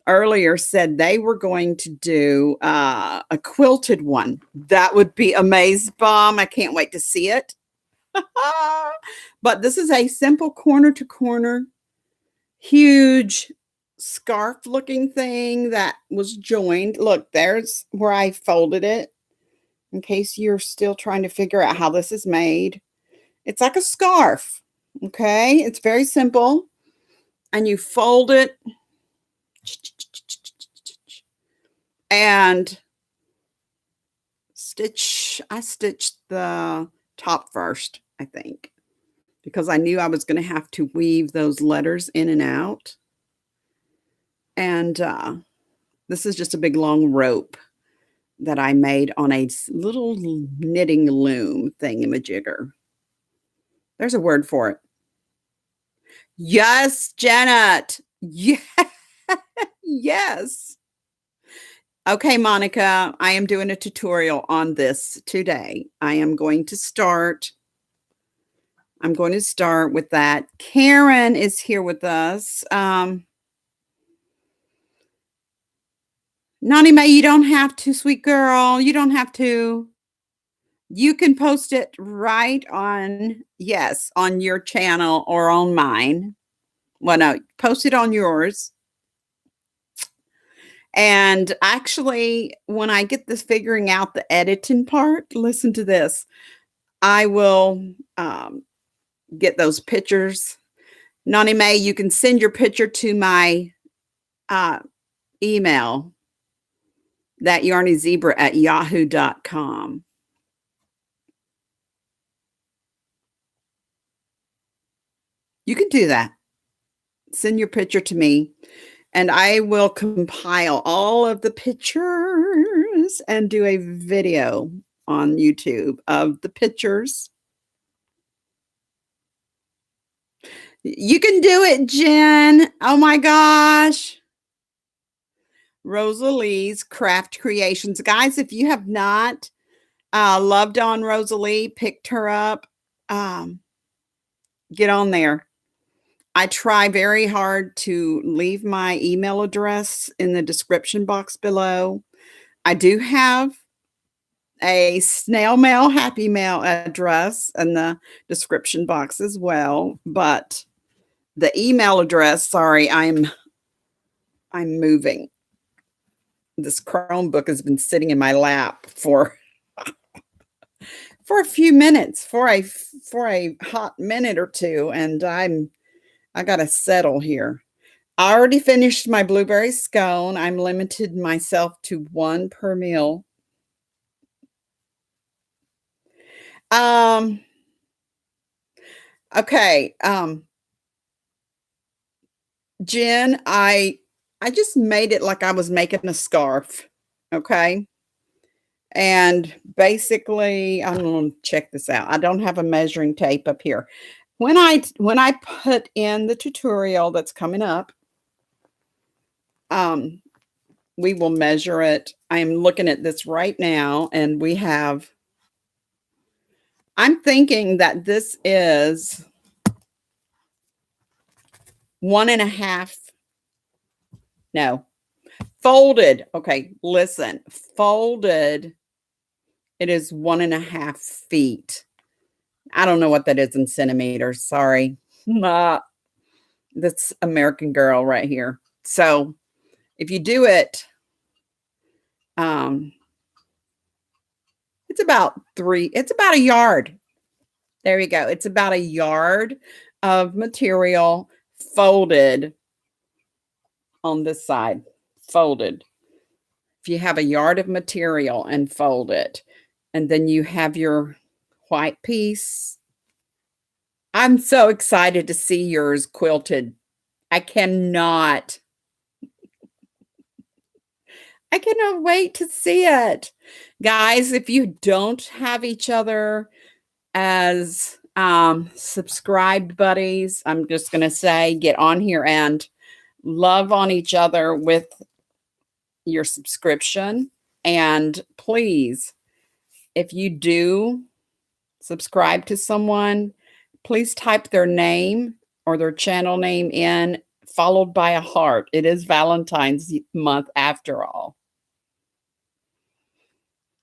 earlier said they were going to do a quilted one. That would be amazing. Bomb. I can't wait to see it. But this is a simple corner to corner, huge scarf looking thing that was joined. Look, there's where I folded it, in case you're still trying to figure out how this is made. It's like a scarf. Okay, it's very simple, and you fold it and stitch. I stitched the top first, I think, because I knew I was going to have to weave those letters in and out. And this is just a big long rope that I made on a little knitting loom thingamajigger. There's a word for it. Yes, Janet. Yeah. Yes. Okay, Monica, I am doing a tutorial on this today. I'm going to start with that. Karen is here with us. Nani May, you don't have to, sweet girl. You don't have to. You can post it right on, yes, on your channel or on mine. Well, no, post it on yours. And actually, when I get this figuring out the editing part, listen to this. I will get those pictures. Nani Mae, you can send your picture to my uh, email, that Yarney Zebra at yahoo.com. You can do that. Send your picture to me, and I will compile all of the pictures and do a video on YouTube of the pictures. You can do it, Jen. Oh my gosh. Rosalie's Craft Creations. Guys, if you have not loved on Rosalie, picked her up, get on there. I try very hard to leave my email address in the description box below. I do have a snail mail, happy mail address in the description box as well, but the email address, sorry, I'm moving. This Chromebook has been sitting in my lap for a few minutes, for a hot minute or two, and I got to settle here. I already finished my blueberry scone. I'm limited myself to one per meal. Um, okay. Jen, I just made it like I was making a scarf. Okay. And basically, I'm going to check this out. I don't have a measuring tape up here. When I put in the tutorial that's coming up, we will measure it. I'm looking at this right now, and I'm thinking that this is 1.5. No, folded. Okay, listen, folded. It is 1.5 feet. I don't know what that is in centimeters. Sorry. That's American Girl right here. So if you do it, it's about a yard. There you go. It's about a yard of material folded on this side, folded. If you have a yard of material and fold it, and then you have your white piece. I'm so excited to see yours quilted. I cannot wait to see it. Guys, if you don't have each other as subscribed buddies, I'm just going to say get on here and love on each other with your subscription. And please, if you do subscribe to someone, please type their name or their channel name in, followed by a heart. It is Valentine's month after all.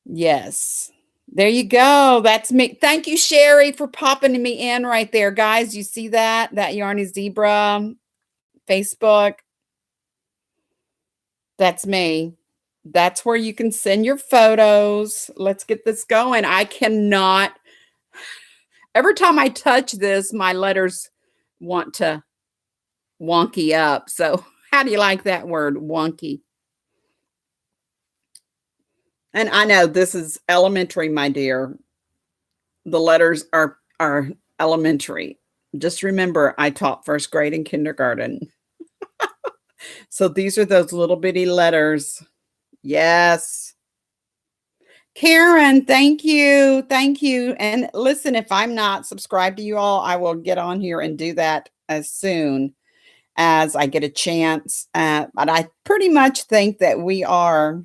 Yes. There you go. That's me. Thank you, Sherry, for popping me in right there. Guys, you see that? That Yarney Zebra Facebook. That's me. That's where you can send your photos. Let's get this going. I cannot. Every time I touch this, my letters want to wonky up. So how do you like that word, wonky? And I know this is elementary, my dear. The letters are elementary. Just remember, I taught first grade and kindergarten. So these are those little bitty letters. Yes. Karen, thank you. Thank you. And listen, if I'm not subscribed to you all, I will get on here and do that as soon as I get a chance. But I pretty much think that we are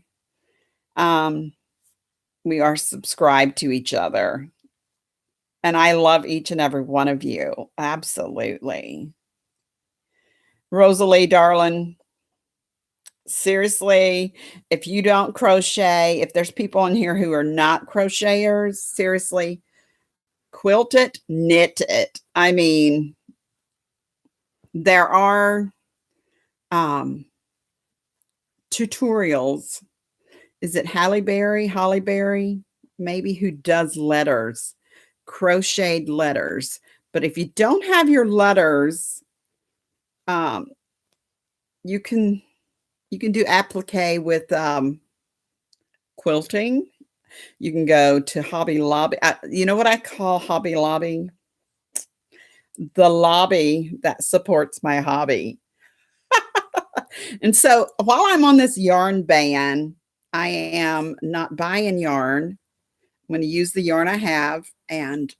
subscribed to each other. And I love each and every one of you. Absolutely. Rosalie, darling, seriously, if you don't crochet, if there's people in here who are not crocheters, seriously, quilt it, knit it. I mean, there are tutorials. Is it Halle Berry? Holly Berry? Maybe, who does letters, crocheted letters. But if you don't have your letters, um, you can do applique with quilting. You can go to Hobby Lobby. You know what I call Hobby Lobby? The lobby that supports my hobby. And so while I'm on this yarn ban, I am not buying yarn. I'm going to use the yarn I have, and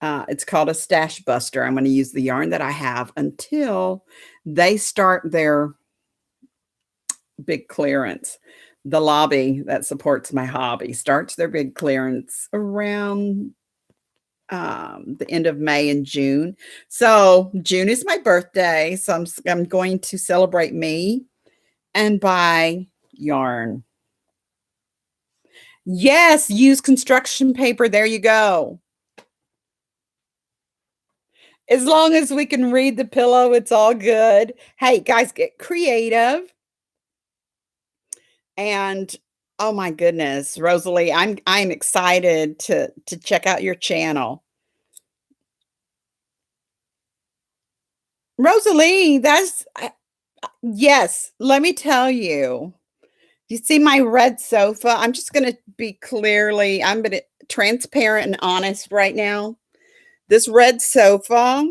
it's called a stash buster. I'm going to use the yarn that I have until they start their big clearance. The lobby that supports my hobby starts their big clearance around the end of May and June. So June is my birthday. So I'm going to celebrate me and buy yarn. Yes, use construction paper. There you go. As long as we can read the pillow, it's all good. Hey, guys, get creative. And oh my goodness, Rosalie, I'm excited to check out your channel. Rosalie, yes, let me tell you. You see my red sofa? I'm just going to be I'm going to transparent and honest right now. This red sofa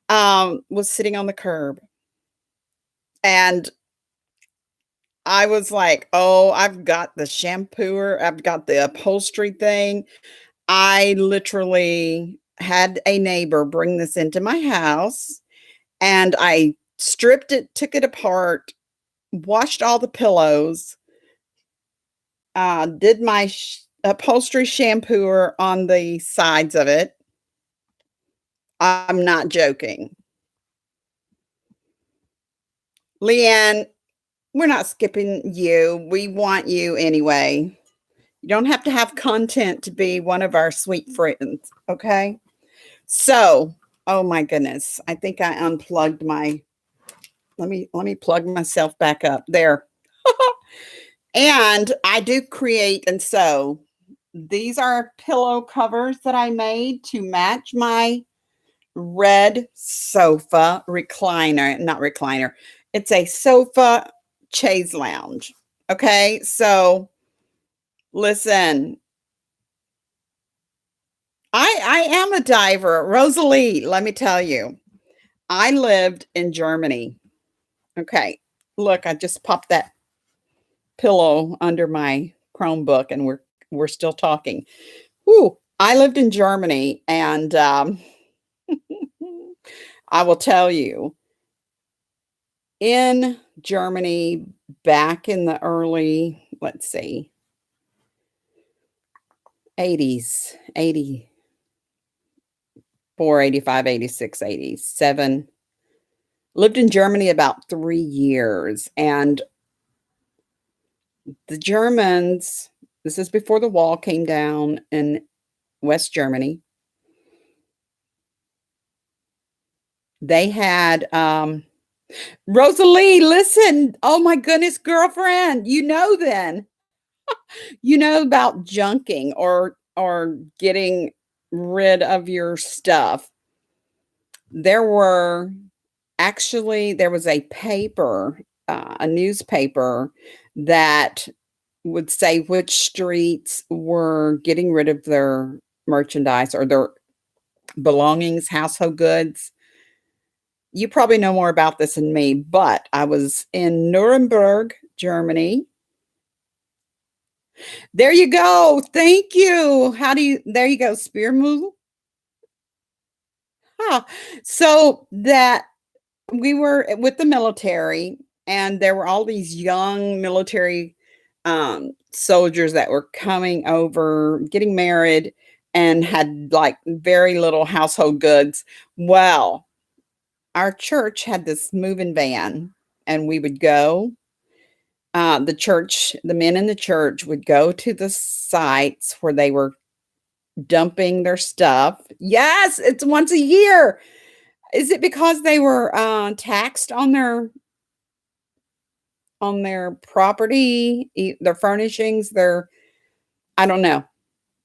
was sitting on the curb, and I was like, "Oh, I've got the shampooer, I've got the upholstery thing." I literally had a neighbor bring this into my house, and I stripped it, took it apart, washed all the pillows, did my upholstery shampooer on the sides of it. I'm not joking. Leanne, we're not skipping you. We want you anyway. You don't have to have content to be one of our sweet friends, okay? So, oh my goodness. I think I unplugged my let me plug myself back up. There. And I do create and sew. These are pillow covers that I made to match my red sofa recliner, not recliner. It's a sofa chaise lounge. Okay, so listen, I am a diver. Rosalie, let me tell you, I lived in Germany. Okay, look, I just popped that pillow under my Chromebook, and we're still talking. Ooh, I lived in Germany, and I will tell you, in Germany back in the early, let's see, 80s, 84, 85, 86, 87. Lived in Germany about 3 years, and the Germans, this is before the wall came down in West Germany. They had Rosalie, listen. Oh my goodness, girlfriend. You know about junking or getting rid of your stuff. There was a paper, a newspaper that would say which streets were getting rid of their merchandise or their belongings, household goods. You probably know more about this than me, but I was in Nuremberg, Germany. There you go. Thank you. There you go, Spearmove. Huh. So that we were with the military, and there were all these young military soldiers that were coming over, getting married, and had like very little household goods. Well, our church had this moving van, and we would go. The men in the church would go to the sites where they were dumping their stuff. Yes, it's once a year. Is it because they were taxed on their on their property, their furnishings, their I don't know.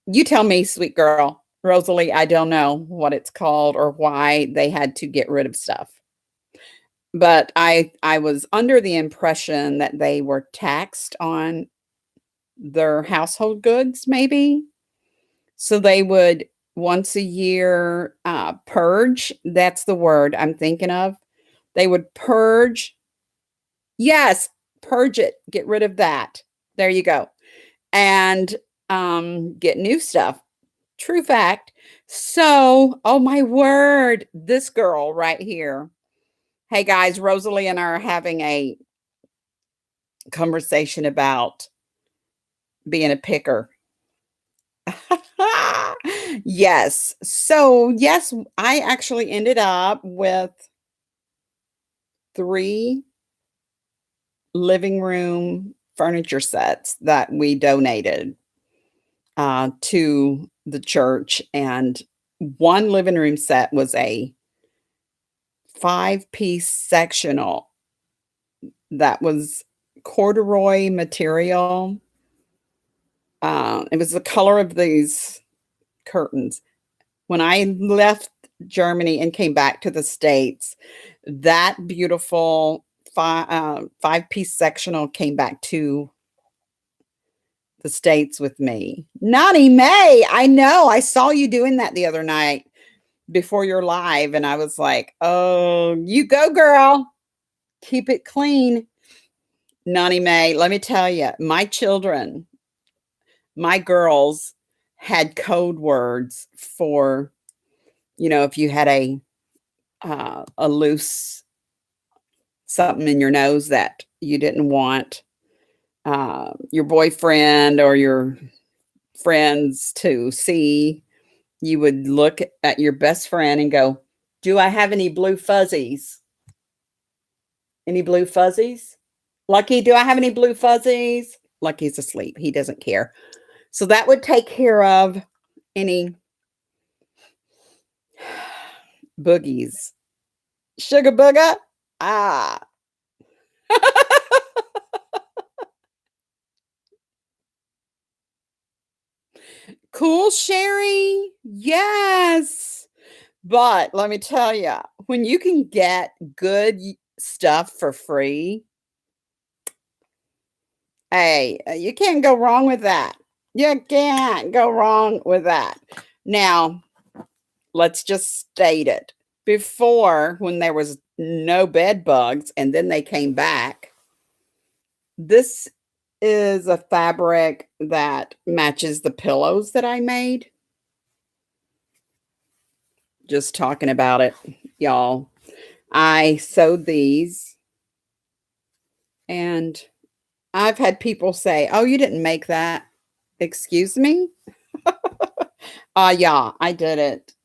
You tell me, sweet girl. Rosalie, I don't know what it's called or why they had to get rid of stuff. But I was under the impression that they were taxed on their household goods, maybe. So they would once a year purge. That's the word I'm thinking of. They would purge. Yes, purge it. Get rid of that. There you go. And get new stuff. True fact. So, oh my word, this girl right here. Hey guys, Rosalie and I are having a conversation about being a picker. Yes. So, yes, I actually ended up with 3 living room furniture sets that we donated to the church. And one living room set was a 5-piece sectional that was corduroy material. It was the color of these curtains. When I left Germany and came back to the States, that beautiful 5-piece sectional came back to the States with me. Nani May, I know. I saw you doing that the other night before your live, and I was like, "Oh, you go, girl. Keep it clean." Nani May, let me tell you, my children, my girls had code words for, if you had a loose something in your nose that you didn't want your boyfriend or your friends to see, you would look at your best friend and go, "Do I have any blue fuzzies? Any blue fuzzies? Lucky, do I have any blue fuzzies?" Lucky's asleep. He doesn't care. So that would take care of any boogies. Sugar booger? Ah. Cool, Sherry. Yes. But let me tell you, when you can get good stuff for free, hey, you can't go wrong with that. You can't go wrong with that. Now, let's just state it. Before, when there was no bed bugs and then they came back, this is a fabric that matches the pillows that I made. Just talking about it, y'all. I sewed these and I've had people say, "Oh, you didn't make that." Excuse me? Yeah, I did it.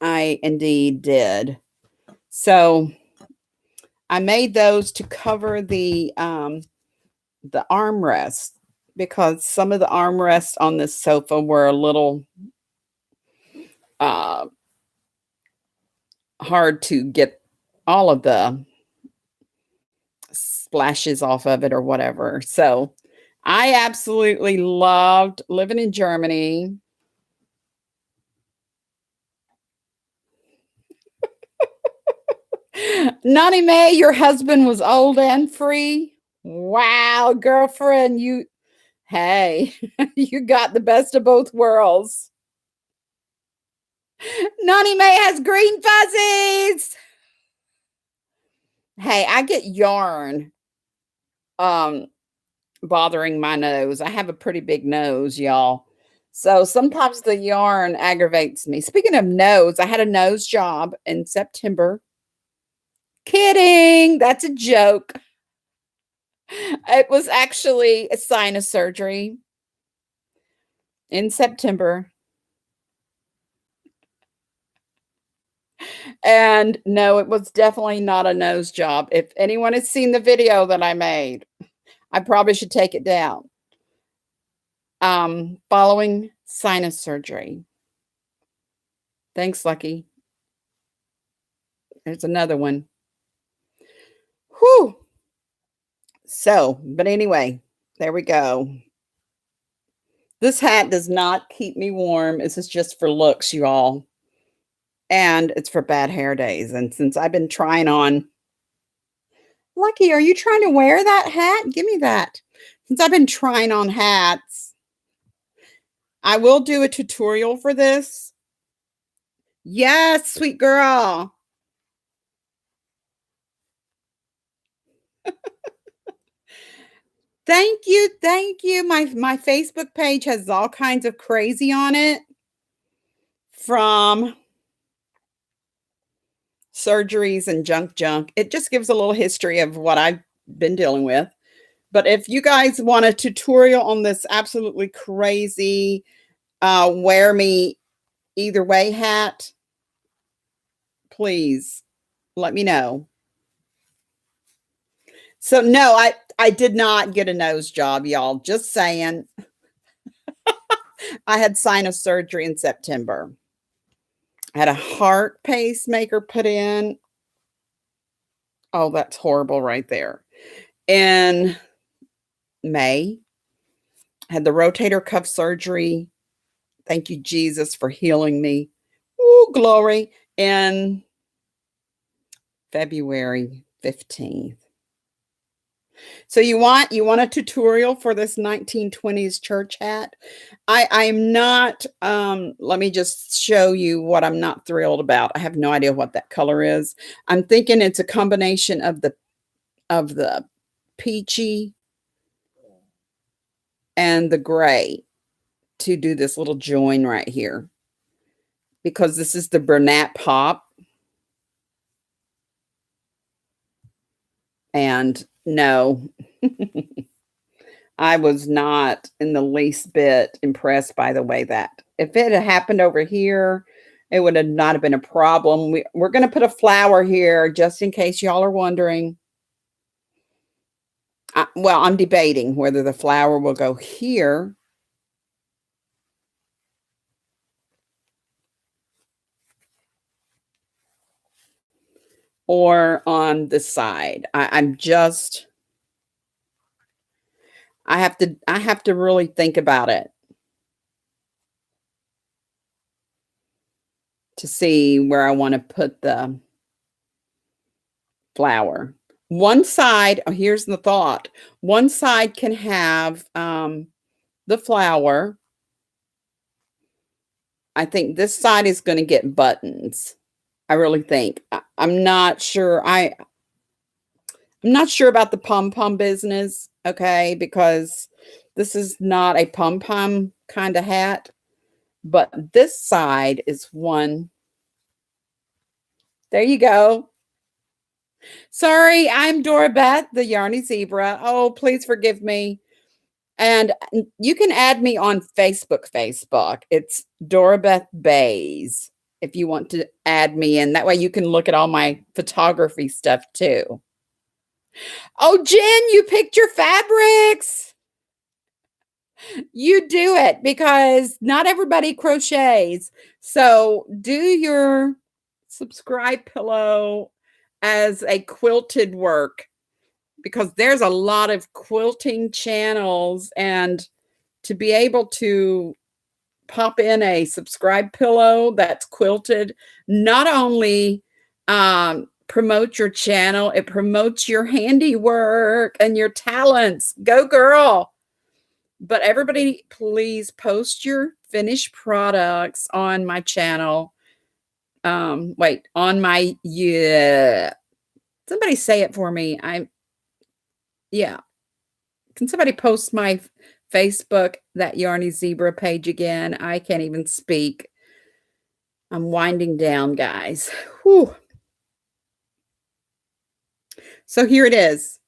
I indeed did. So I made those to cover the armrest because some of the armrests on this sofa were a little uh hard to get all of the splashes off of it or whatever. So I absolutely loved living in Germany. Nani May, your husband was old and free. Wow, girlfriend, hey, you got the best of both worlds. Nani May has green fuzzies. Hey, I get yarn um bothering my nose. I have a pretty big nose, y'all. So sometimes the yarn aggravates me. Speaking of nose, I had a nose job in September. Kidding. That's a joke. It was actually a sinus surgery in September. And no, it was definitely not a nose job. If anyone has seen the video that I made, I probably should take it down. Following sinus surgery. Thanks, Lucky. There's another one. Whew. So, but anyway, there we go. This hat does not keep me warm. This is just for looks, you all. And it's for bad hair days. And since I've been trying on, Lucky, are you trying to wear that hat? Give me that. Since I've been trying on hats, I will do a tutorial for this. Yes, sweet girl. Thank you. Thank you. My Facebook page has all kinds of crazy on it from surgeries and junk. It just gives a little history of what I've been dealing with. But if you guys want a tutorial on this absolutely crazy wear me either way hat, please let me know. So no, I did not get a nose job, y'all. Just saying. I had sinus surgery in September. I had a heart pacemaker put in. Oh, that's horrible right there. In May, I had the rotator cuff surgery. Thank you, Jesus, for healing me. Ooh, glory. In February 15th. So you want a tutorial for this 1920s church hat? I'm not, let me just show you what I'm not thrilled about. I have no idea what that color is. I'm thinking it's a combination of the peachy and the gray to do this little join right here. Because this is the Bernat Pop. And no, I was not in the least bit impressed by the way that, if it had happened over here, it would have not have been a problem. We're going to put a flower here just in case y'all are wondering. Well, I'm debating whether the flower will go here or on this side. I'm just, I have to really think about it to see where I want to put the flower. One side, oh, here's the thought. One side can have the flower. I think this side is going to get buttons. I really think. I'm not sure. I'm not sure about the pom-pom business, okay, because this is not a pom-pom kind of hat. But this side is one. There you go. Sorry, I'm Dora Beth, the Yarney Zebra. Oh, please forgive me. And you can add me on Facebook. It's Dora Beth Bays if you want to add me in. That way you can look at all my photography stuff too. Oh, Jen, you picked your fabrics. You do it because not everybody crochets. So do your subscribe pillow as a quilted work, because there's a lot of quilting channels, and to be able to pop in a subscribe pillow that's quilted not only promotes your channel, it promotes your handiwork and your talents. Go girl. But everybody, please post your finished products on my channel. Wait, on my, yeah. Somebody say it for me. Yeah. Can somebody post my Facebook, that Yarney Zebra page again? I can't even speak. I'm winding down, guys. Whew. So here it is.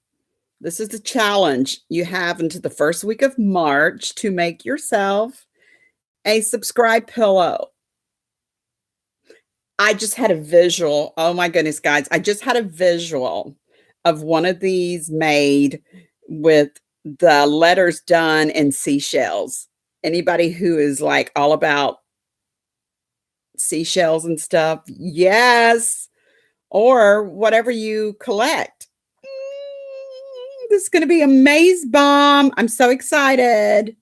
This is the challenge. You have until the first week of March to make yourself a subscribe pillow. I just had a visual. Oh my goodness, guys. I just had a visual of one of these made with the letters done in seashells. Anybody who is like all about seashells and stuff, yes, or whatever you collect. this is going to be a maze bomb. I'm so excited.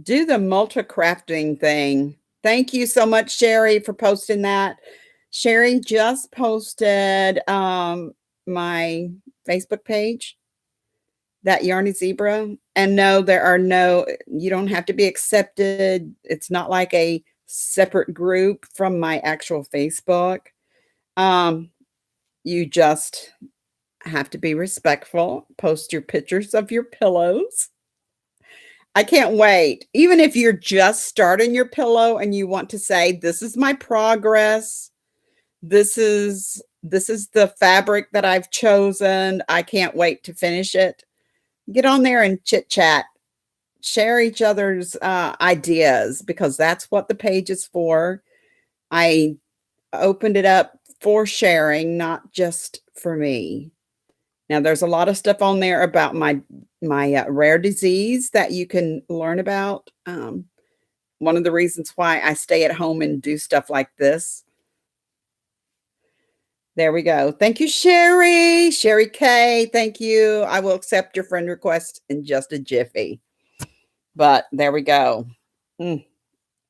Do the multi-crafting thing. Thank you so much, Sherry, for posting that. Sherry just posted my Facebook page, that Yarney Zebra. And no, you don't have to be accepted. It's not like a separate group from my actual Facebook. You just have to be respectful. Post your pictures of your pillows. I can't wait. Even if you're just starting your pillow and you want to say, this is my progress. This is the fabric that I've chosen. I can't wait to finish it. Get on there and chit chat, share each other's ideas, because that's what the page is for. I opened it up for sharing, not just for me. Now, there's a lot of stuff on there about my rare disease that you can learn about. One of the reasons why I stay at home and do stuff like this. There we go. Thank you, Sherry. Sherry K, thank you. I will accept your friend request in just a jiffy. But there we go.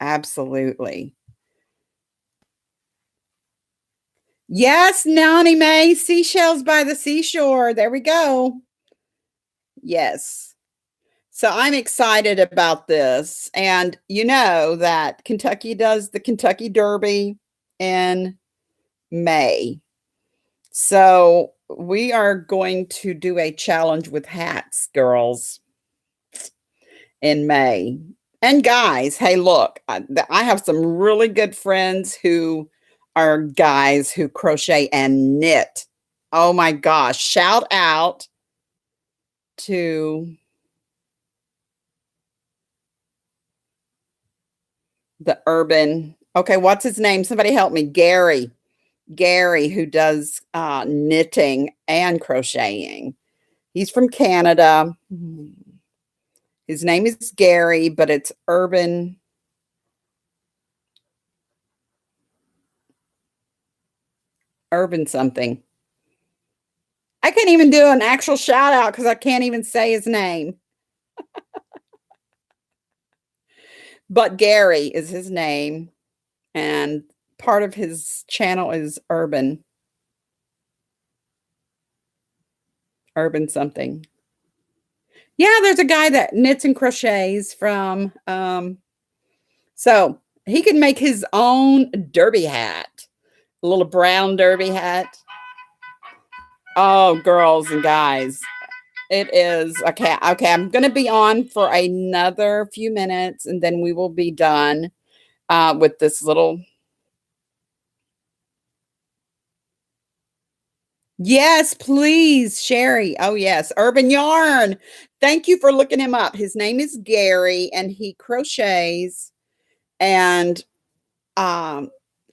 Absolutely. Yes, Nani May, seashells by the seashore. There we go. Yes. So I'm excited about this. And you know that Kentucky does the Kentucky Derby in May. So we are going to do a challenge with hats, girls, in May. And guys, hey, look, I have some really good friends who are guys who crochet and knit. Oh my gosh, shout out to the urban. Okay, what's his name? Somebody help me. Gary, who does knitting and crocheting. He's from Canada. His name is Gary, but it's urban something. I can't even do an actual shout out because I can't even say his name. But Gary is his name, and part of his channel is urban something. Yeah, there's a guy that knits and crochets from so he can make his own derby hat, a little brown derby hat. Oh, girls and guys, it is okay. Okay, I'm going to be on for another few minutes, and then we will be done with this little. Yes, please, Sherry. Oh, yes, Urban Yarn. Thank you for looking him up. His name is Gary, and he crochets and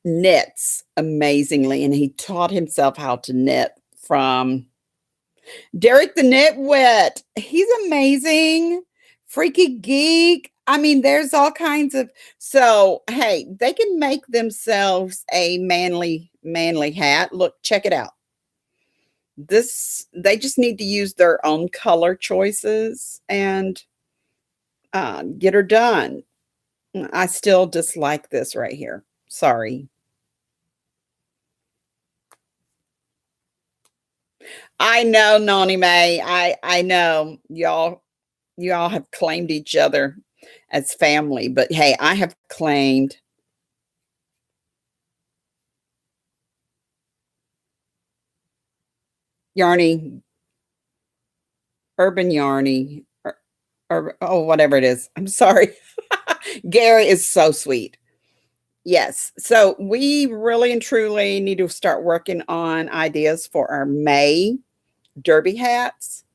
knits amazingly, and he taught himself how to knit from Derek the Knitwit. He's amazing. Freaky geek. I mean, there's all kinds of. So, hey, they can make themselves a manly hat. Look, check it out. They just need to use their own color choices and get her done. I still dislike this right here. Sorry. I know, Noni May. I know y'all have claimed each other as family, but hey, I have claimed Yarney, Urban Yarney, or oh, whatever it is. I'm sorry. Gary is so sweet. Yes. So we really and truly need to start working on ideas for our May derby hats.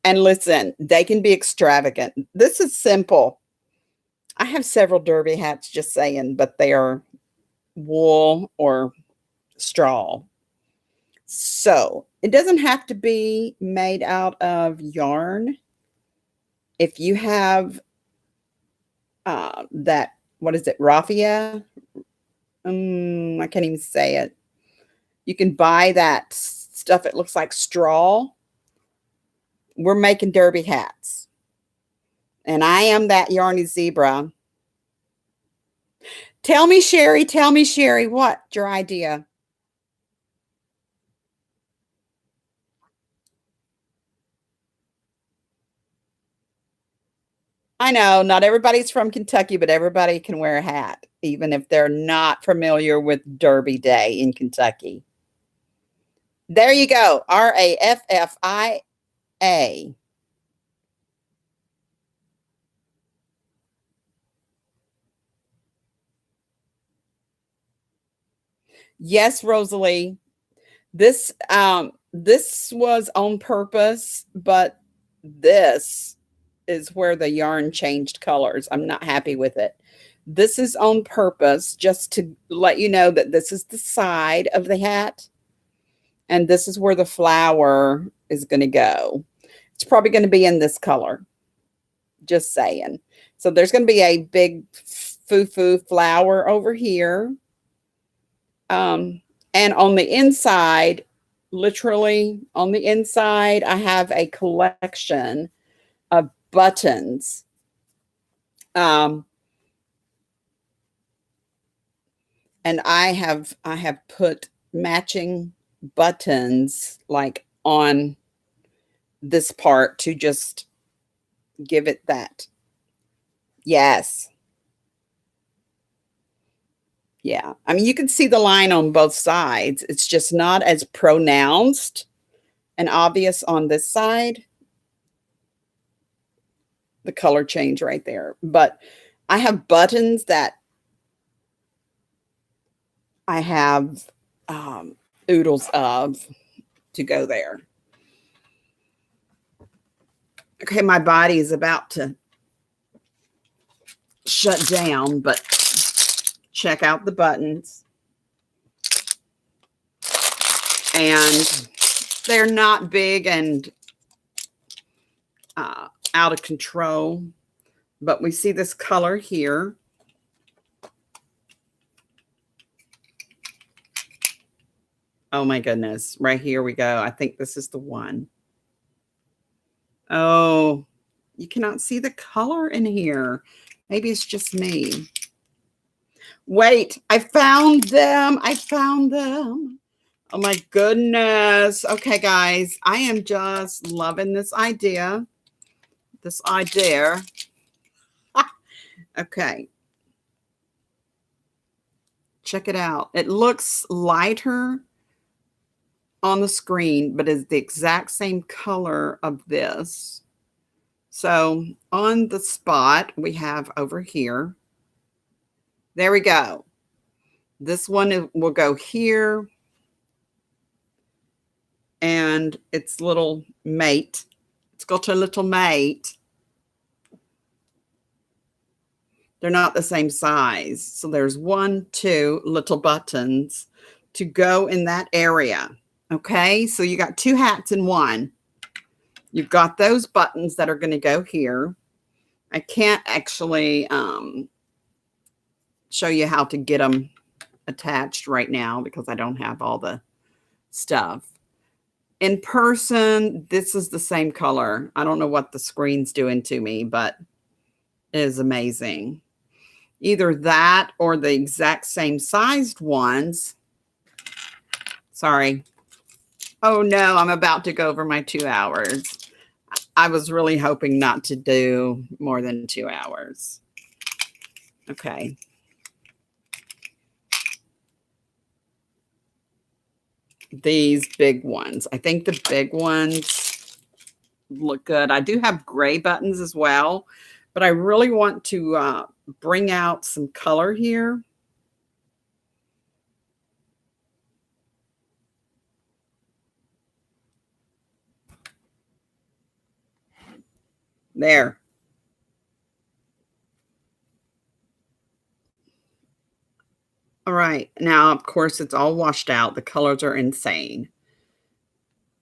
And listen, they can be extravagant. This is simple. I have several derby hats, just saying, but they are wool or straw. So it doesn't have to be made out of yarn. If you have that, what is it, raffia? I can't even say it. You can buy that stuff. It looks like straw. We're making derby hats. And I am that Yarney Zebra. Tell me, Sherry, what's your idea? I know not everybody's from Kentucky, but everybody can wear a hat, even if they're not familiar with Derby Day in Kentucky. There you go. Raffia. Yes, Rosalie. This was on purpose, but this is where the yarn changed colors. I'm not happy with it. This is on purpose just to let you know that this is the side of the hat and this is where the flower is going to go. It's probably going to be in this color. Just saying. So there's going to be a big foo-foo flower over here. And on the inside, literally on the inside, I have a collection of buttons. And I have put matching buttons like on this part to just give it that. Yes. Yeah. I mean, you can see the line on both sides. It's just not as pronounced and obvious on this side. The color change right there. But I have buttons that I have oodles of to go there. Okay, my body is about to shut down, but check out the buttons. And they're not big and out of control, but we see this color here. Oh my goodness, right here we go. I think this is the one. Oh, you cannot see the color in here. Maybe it's just me. Wait, I found them. I found them. Oh my goodness. Okay, guys, I am just loving this idea. This idea. Okay. Check it out. It looks lighter on the screen, but is the exact same color of this. So on the spot we have over here. There we go. This one will go here. And its little mate. It's got a little mate. They're not the same size. So there's 1, 2 little buttons to go in that area. Okay, so you got 2 hats in one. You've got those buttons that are going to go here. I can't actually show you how to get them attached right now because I don't have all the stuff. In person, this is the same color. I don't know what the screen's doing to me, but it is amazing. Either that or the exact same sized ones. Sorry. Oh no, I'm about to go over my 2 hours. I was really hoping not to do more than 2 hours. Okay. These big ones. I think the big ones look good. I do have gray buttons as well, but I really want to bring out some color here. There. All right. Now, of course, it's all washed out. The colors are insane.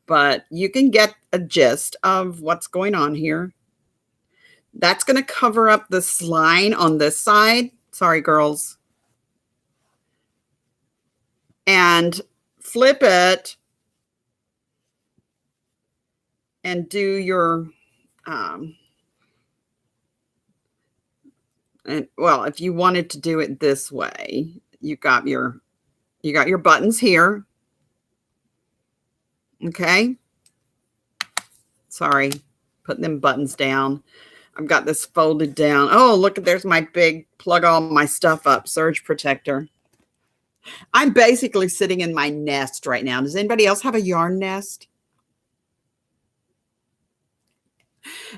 But you can get a gist of what's going on here. That's going to cover up this line on this side. Sorry, girls. And flip it and do your, and well, if you wanted to do it this way, you got your buttons here. Okay. Sorry, putting them buttons down. I've got this folded down. Oh, look, there's my big plug all my stuff up surge protector. I'm basically sitting in my nest right now. Does anybody else have a yarn nest?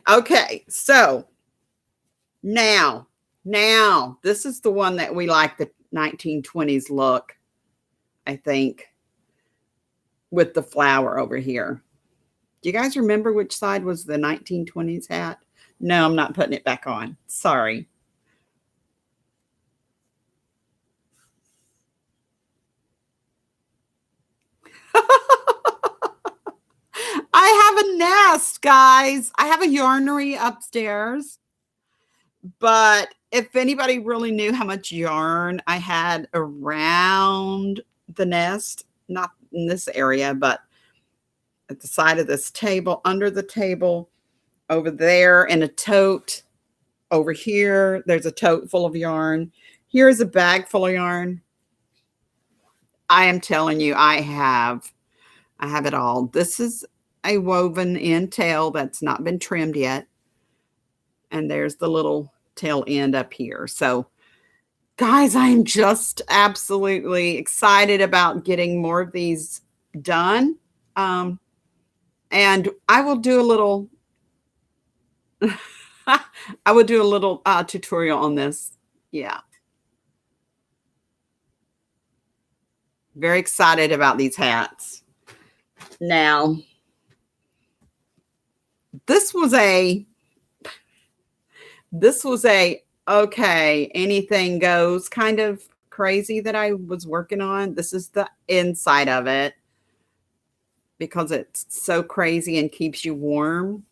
Okay, so now, this is the one that we like, the 1920s look, I think, with the flower over here. Do you guys remember which side was the 1920s hat? No, I'm not putting it back on. Sorry. I have a nest, guys. I have a yarnery upstairs. But if anybody really knew how much yarn I had around the nest, not in this area, but at the side of this table, under the table, over there, in a tote, over here, there's a tote full of yarn. Here's a bag full of yarn. I am telling you, I have it all. This is a woven in tail that's not been trimmed yet. And there's the little tail end up here. So guys, I am just absolutely excited about getting more of these done. And I will do a little, tutorial on this. Yeah. Very excited about these hats. Now, this was a okay, anything goes kind of crazy that I was working on. This is the inside of it because it's so crazy and keeps you warm.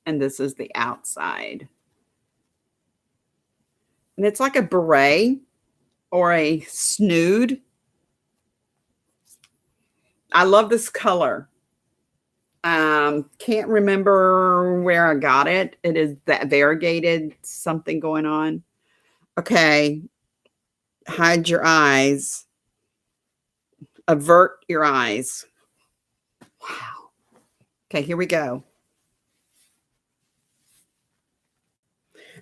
And this is the outside. And it's like a beret or a snood. I love this color. Can't remember where I got it. It is that variegated something going on. Okay. Hide your eyes. Avert your eyes. Wow. Okay, here we go.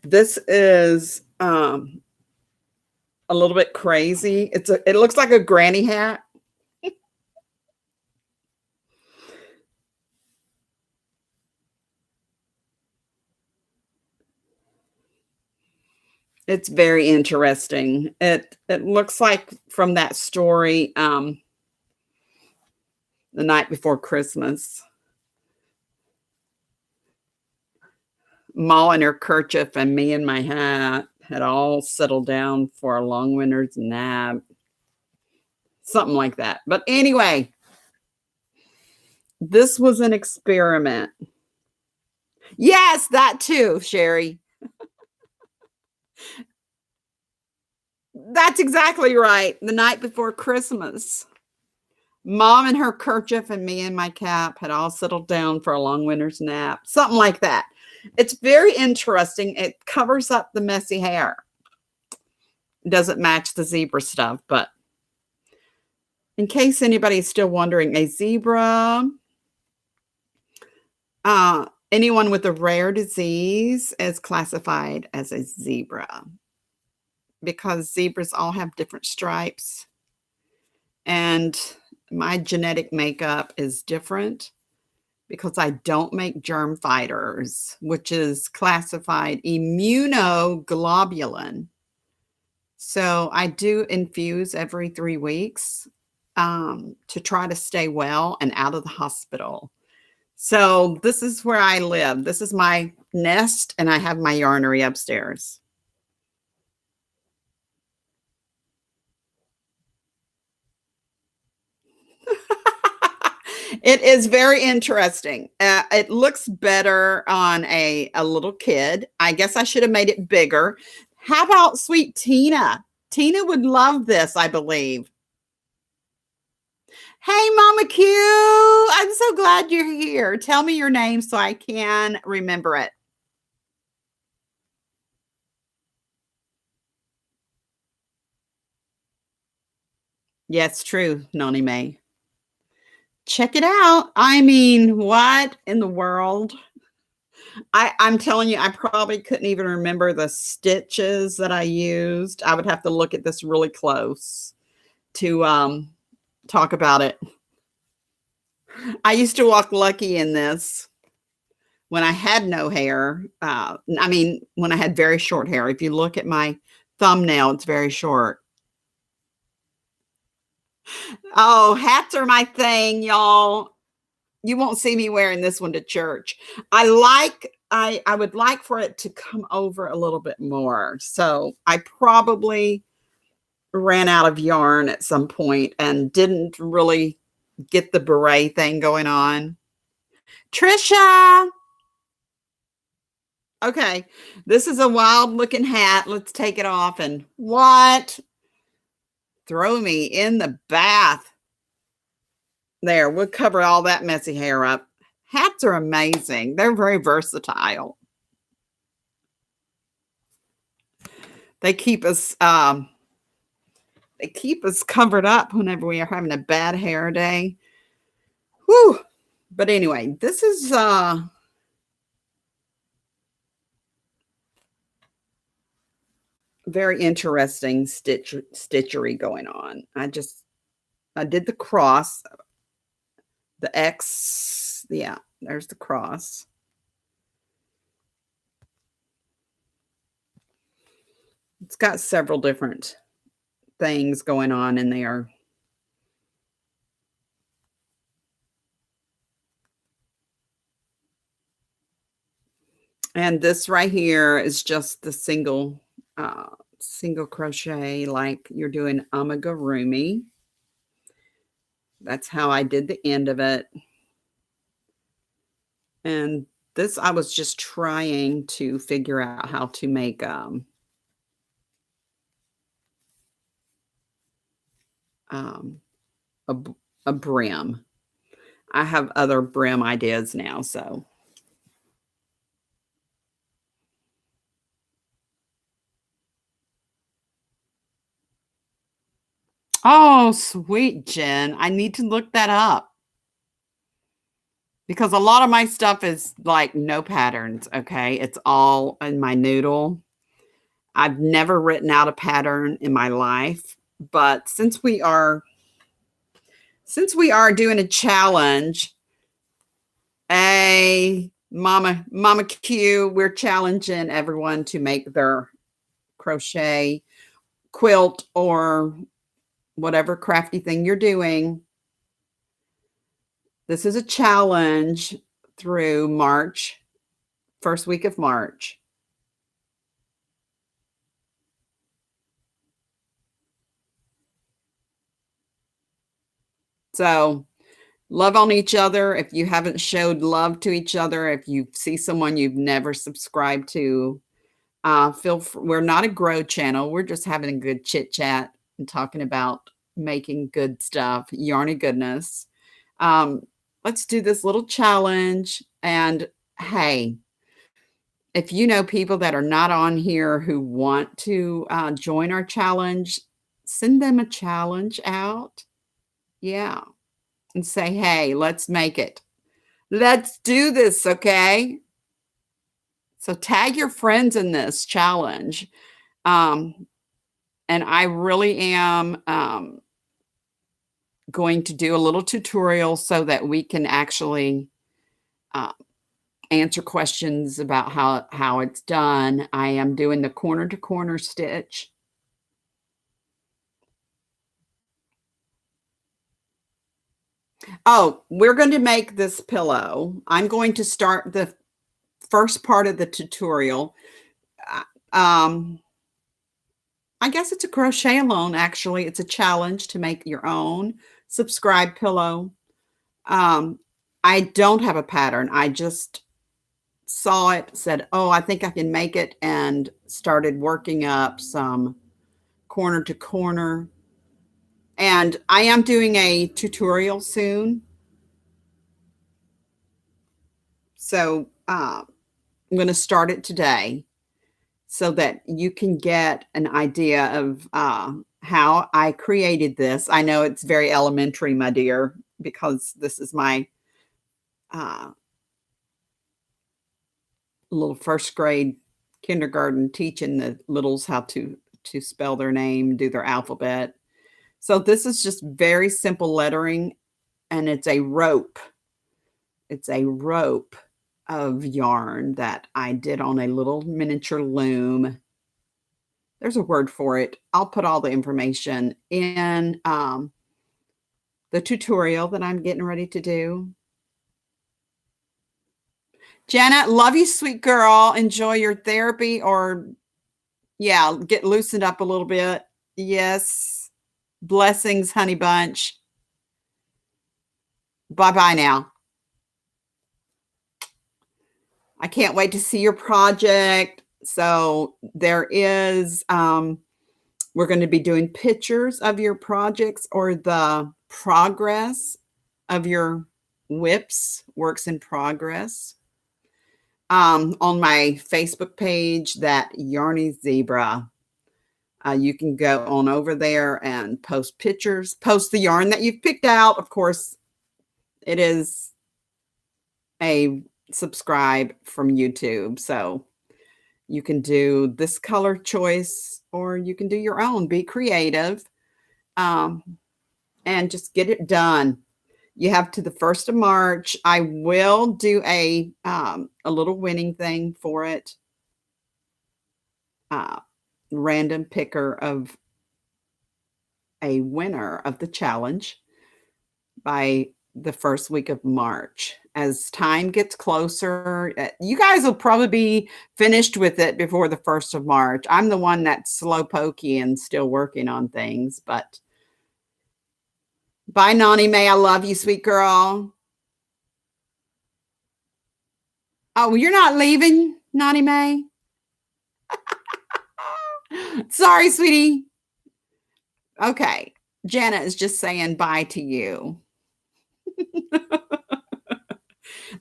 This is a little bit crazy. It looks like a granny hat. It's very interesting. It looks like from that story, The Night Before Christmas. Ma in her kerchief and me in my hat had all settled down for a long winter's nap. Something like that. But anyway, this was an experiment. Yes, that too, Sherry. That's exactly right. The Night Before Christmas. Mom in her kerchief and me in my cap had all settled down for a long winter's nap. Something like that. It's very interesting. It covers up the messy hair. It doesn't match the zebra stuff, but in case anybody's still wondering, a zebra, anyone with a rare disease is classified as a zebra because zebras all have different stripes. And my genetic makeup is different because I don't make germ fighters, which is classified immunoglobulin. So I do infuse every 3 weeks to try to stay well and out of the hospital. So this is where I live. This is my nest, and I have my yarnery upstairs. It is very interesting. It looks better on a little kid. I guess I should have made it bigger. How about sweet Tina? Tina would love this, I believe. Hey, Mama Q. I'm so glad you're here. Tell me your name so I can remember it. Yes, true, Noni May. Check it out. I mean, what in the world? I'm telling you, I probably couldn't even remember the stitches that I used. I would have to look at this really close to talk about it. I used to walk lucky in this when I had no hair. I mean, when I had very short hair. If you look at my thumbnail, it's very short. Oh, hats are my thing, y'all. You won't see me wearing this one to church. I would like for it to come over a little bit more. So I probably ran out of yarn at some point and didn't really get the beret thing going on. Trisha. Okay. This is a wild looking hat. Let's take it off and what? Throw me in the bath. There, we'll cover all that messy hair up. Hats are amazing. They're very versatile. They keep us covered up whenever we are having a bad hair day. Whew. But anyway, this is very interesting stitchery going on. I did the cross, the X. Yeah, there's the cross. It's got several different things going on in there. And this right here is just the single crochet like you're doing amigurumi. That's how I did the end of it. And this, I was just trying to figure out how to make a brim. I have other brim ideas now, so. Oh, sweet, Jen. I need to look that up. Because a lot of my stuff is like no patterns, okay? It's all in my noodle. I've never written out a pattern in my life, but since we are doing a challenge, Mama Q, we're challenging everyone to make their crochet quilt or whatever crafty thing you're doing. This is a challenge through March, first week of March. So love on each other. If you haven't showed love to each other, if you see someone you've never subscribed to, we're not a grow channel. We're just having a good chit chat and talking about making good stuff, yarny goodness. Let's do this little challenge. And hey, if you know people that are not on here who want to join our challenge, send them a challenge out. Yeah. And say, hey, let's make it. Let's do this, okay? So tag your friends in this challenge. And I really am going to do a little tutorial so that we can actually answer questions about how it's done. I am doing the corner to corner stitch. Oh, we're going to make this pillow. I'm going to start the first part of the tutorial. I guess it's a crochet alone, actually. It's a challenge to make your own subscribe pillow. I don't have a pattern. I just saw it, said, oh, I think I can make it, and started working up some corner to corner And I am doing a tutorial soon. So I'm going to start it today so that you can get an idea of how I created this. I know it's very elementary, my dear, because this is my uh, little first grade kindergarten teaching the littles how to spell their name, do their alphabet. So this is just very simple lettering, and it's a rope. It's a rope of yarn that I did on a little miniature loom. There's a word for it. I'll put all the information in the tutorial that I'm getting ready to do. Janet, love you, sweet girl. Enjoy your therapy, or yeah, get loosened up a little bit. Yes. Blessings, honey bunch. Bye-bye now. I can't wait to see your project. So there is, we're going to be doing pictures of your projects or the progress of your whips, works in progress. On my Facebook page, that Yarney Zebra. You can go on over there and post pictures, post the yarn that you've picked out. Of course, it is a subscribe from YouTube. So you can do this color choice or you can do your own. Be creative and just get it done. You have to the 1st of March. I will do a little winning thing for it. Random picker of a winner of the challenge by the 1st week of March. As time gets closer, you guys will probably be finished with it before the 1st of March. I'm the one that's slow pokey and still working on things, but bye, Nani May. I love you, sweet girl. Oh, you're not leaving, Nani May? Sorry, sweetie. Okay. Jana is just saying bye to you.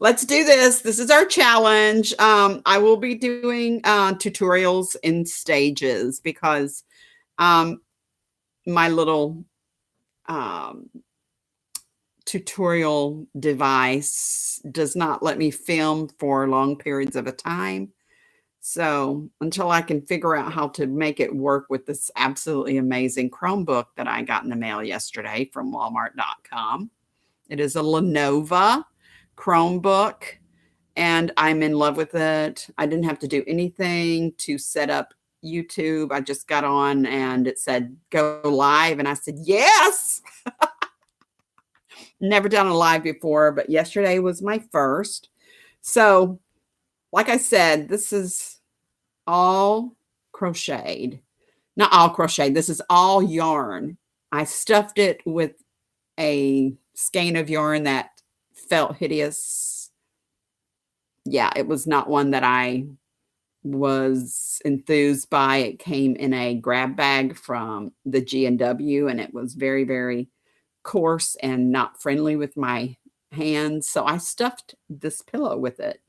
Let's do this. This is our challenge. I will be doing tutorials in stages because my little tutorial device does not let me film for long periods of a time. So until I can figure out how to make it work with this absolutely amazing Chromebook that I got in the mail yesterday from Walmart.com. It is a Lenovo Chromebook, and I'm in love with it. I didn't have to do anything to set up YouTube. I just got on and it said go live, and I said yes. Never done a live before, but yesterday was my first. So, like I said, this is all crocheted. Not all crocheted. This is all yarn. I stuffed it with a skein of yarn that felt hideous. Yeah, it was not one that I was enthused by. It came in a grab bag from the G&W, and it was very, very coarse and not friendly with my hands. So I stuffed this pillow with it.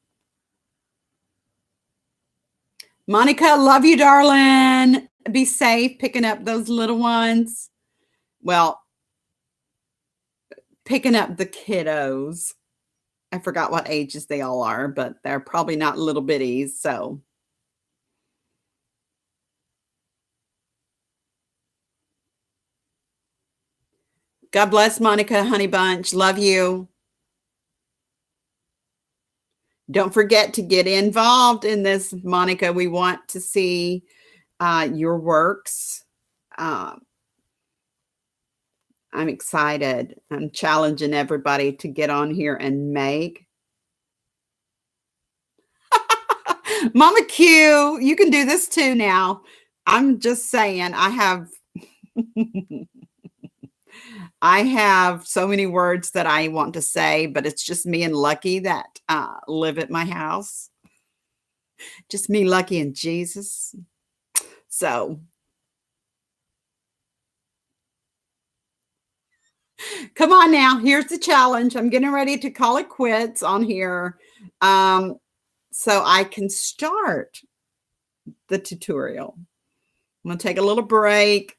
Monica, love you, darling. Be safe picking up those little ones. Well, picking up the kiddos. I forgot what ages they all are, but they're probably not little bitties. So God bless, Monica, honey bunch. Love you. Don't forget to get involved in this, Monica. We want to see your works. I'm excited. I'm challenging everybody to get on here and make. Mama Q, you can do this too now. I'm just saying, I have I have so many words that I want to say, but it's just me and Lucky that live at my house. Just me, Lucky, and Jesus. So Come on now. Here's the challenge. I'm getting ready to call it quits on here. So I can start the tutorial. I'm going to take a little break,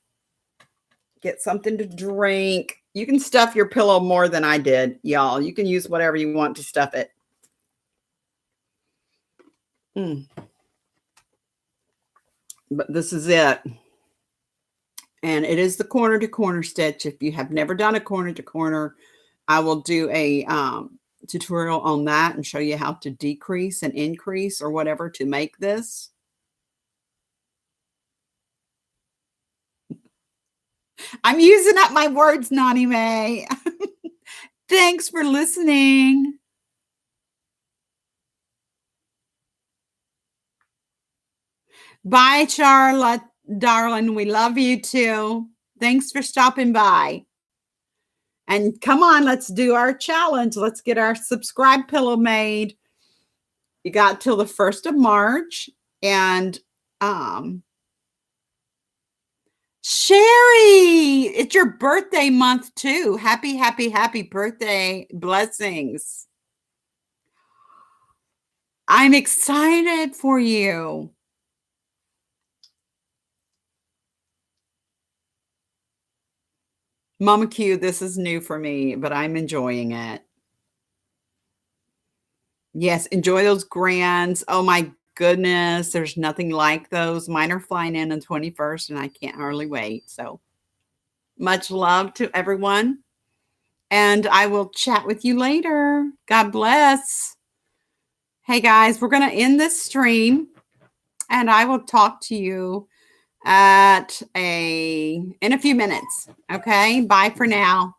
get something to drink. You can stuff your pillow more than I did, y'all. You can use whatever you want to stuff it. But this is it. And it is the corner to corner stitch. If you have never done a corner to corner, I will do a tutorial on that and show you how to decrease and increase or whatever to make this. I'm using up my words, Nani May. Thanks for listening. Bye, Charlotte, darling. We love you too. Thanks for stopping by. And come on, let's do our challenge. Let's get our subscribe pillow made. You got till the 1st of March. And Sherry, it's your birthday month too. Happy, happy, happy birthday. Blessings. I'm excited for you. Mama Q, this is new for me, but I'm enjoying it. Yes, enjoy those grands. Oh my goodness, there's nothing like those. Mine are flying in on 21st, and I can't hardly wait. So much love to everyone. And I will chat with you later. God bless. Hey guys, we're going to end this stream, and I will talk to you in a few minutes. Okay, bye for now.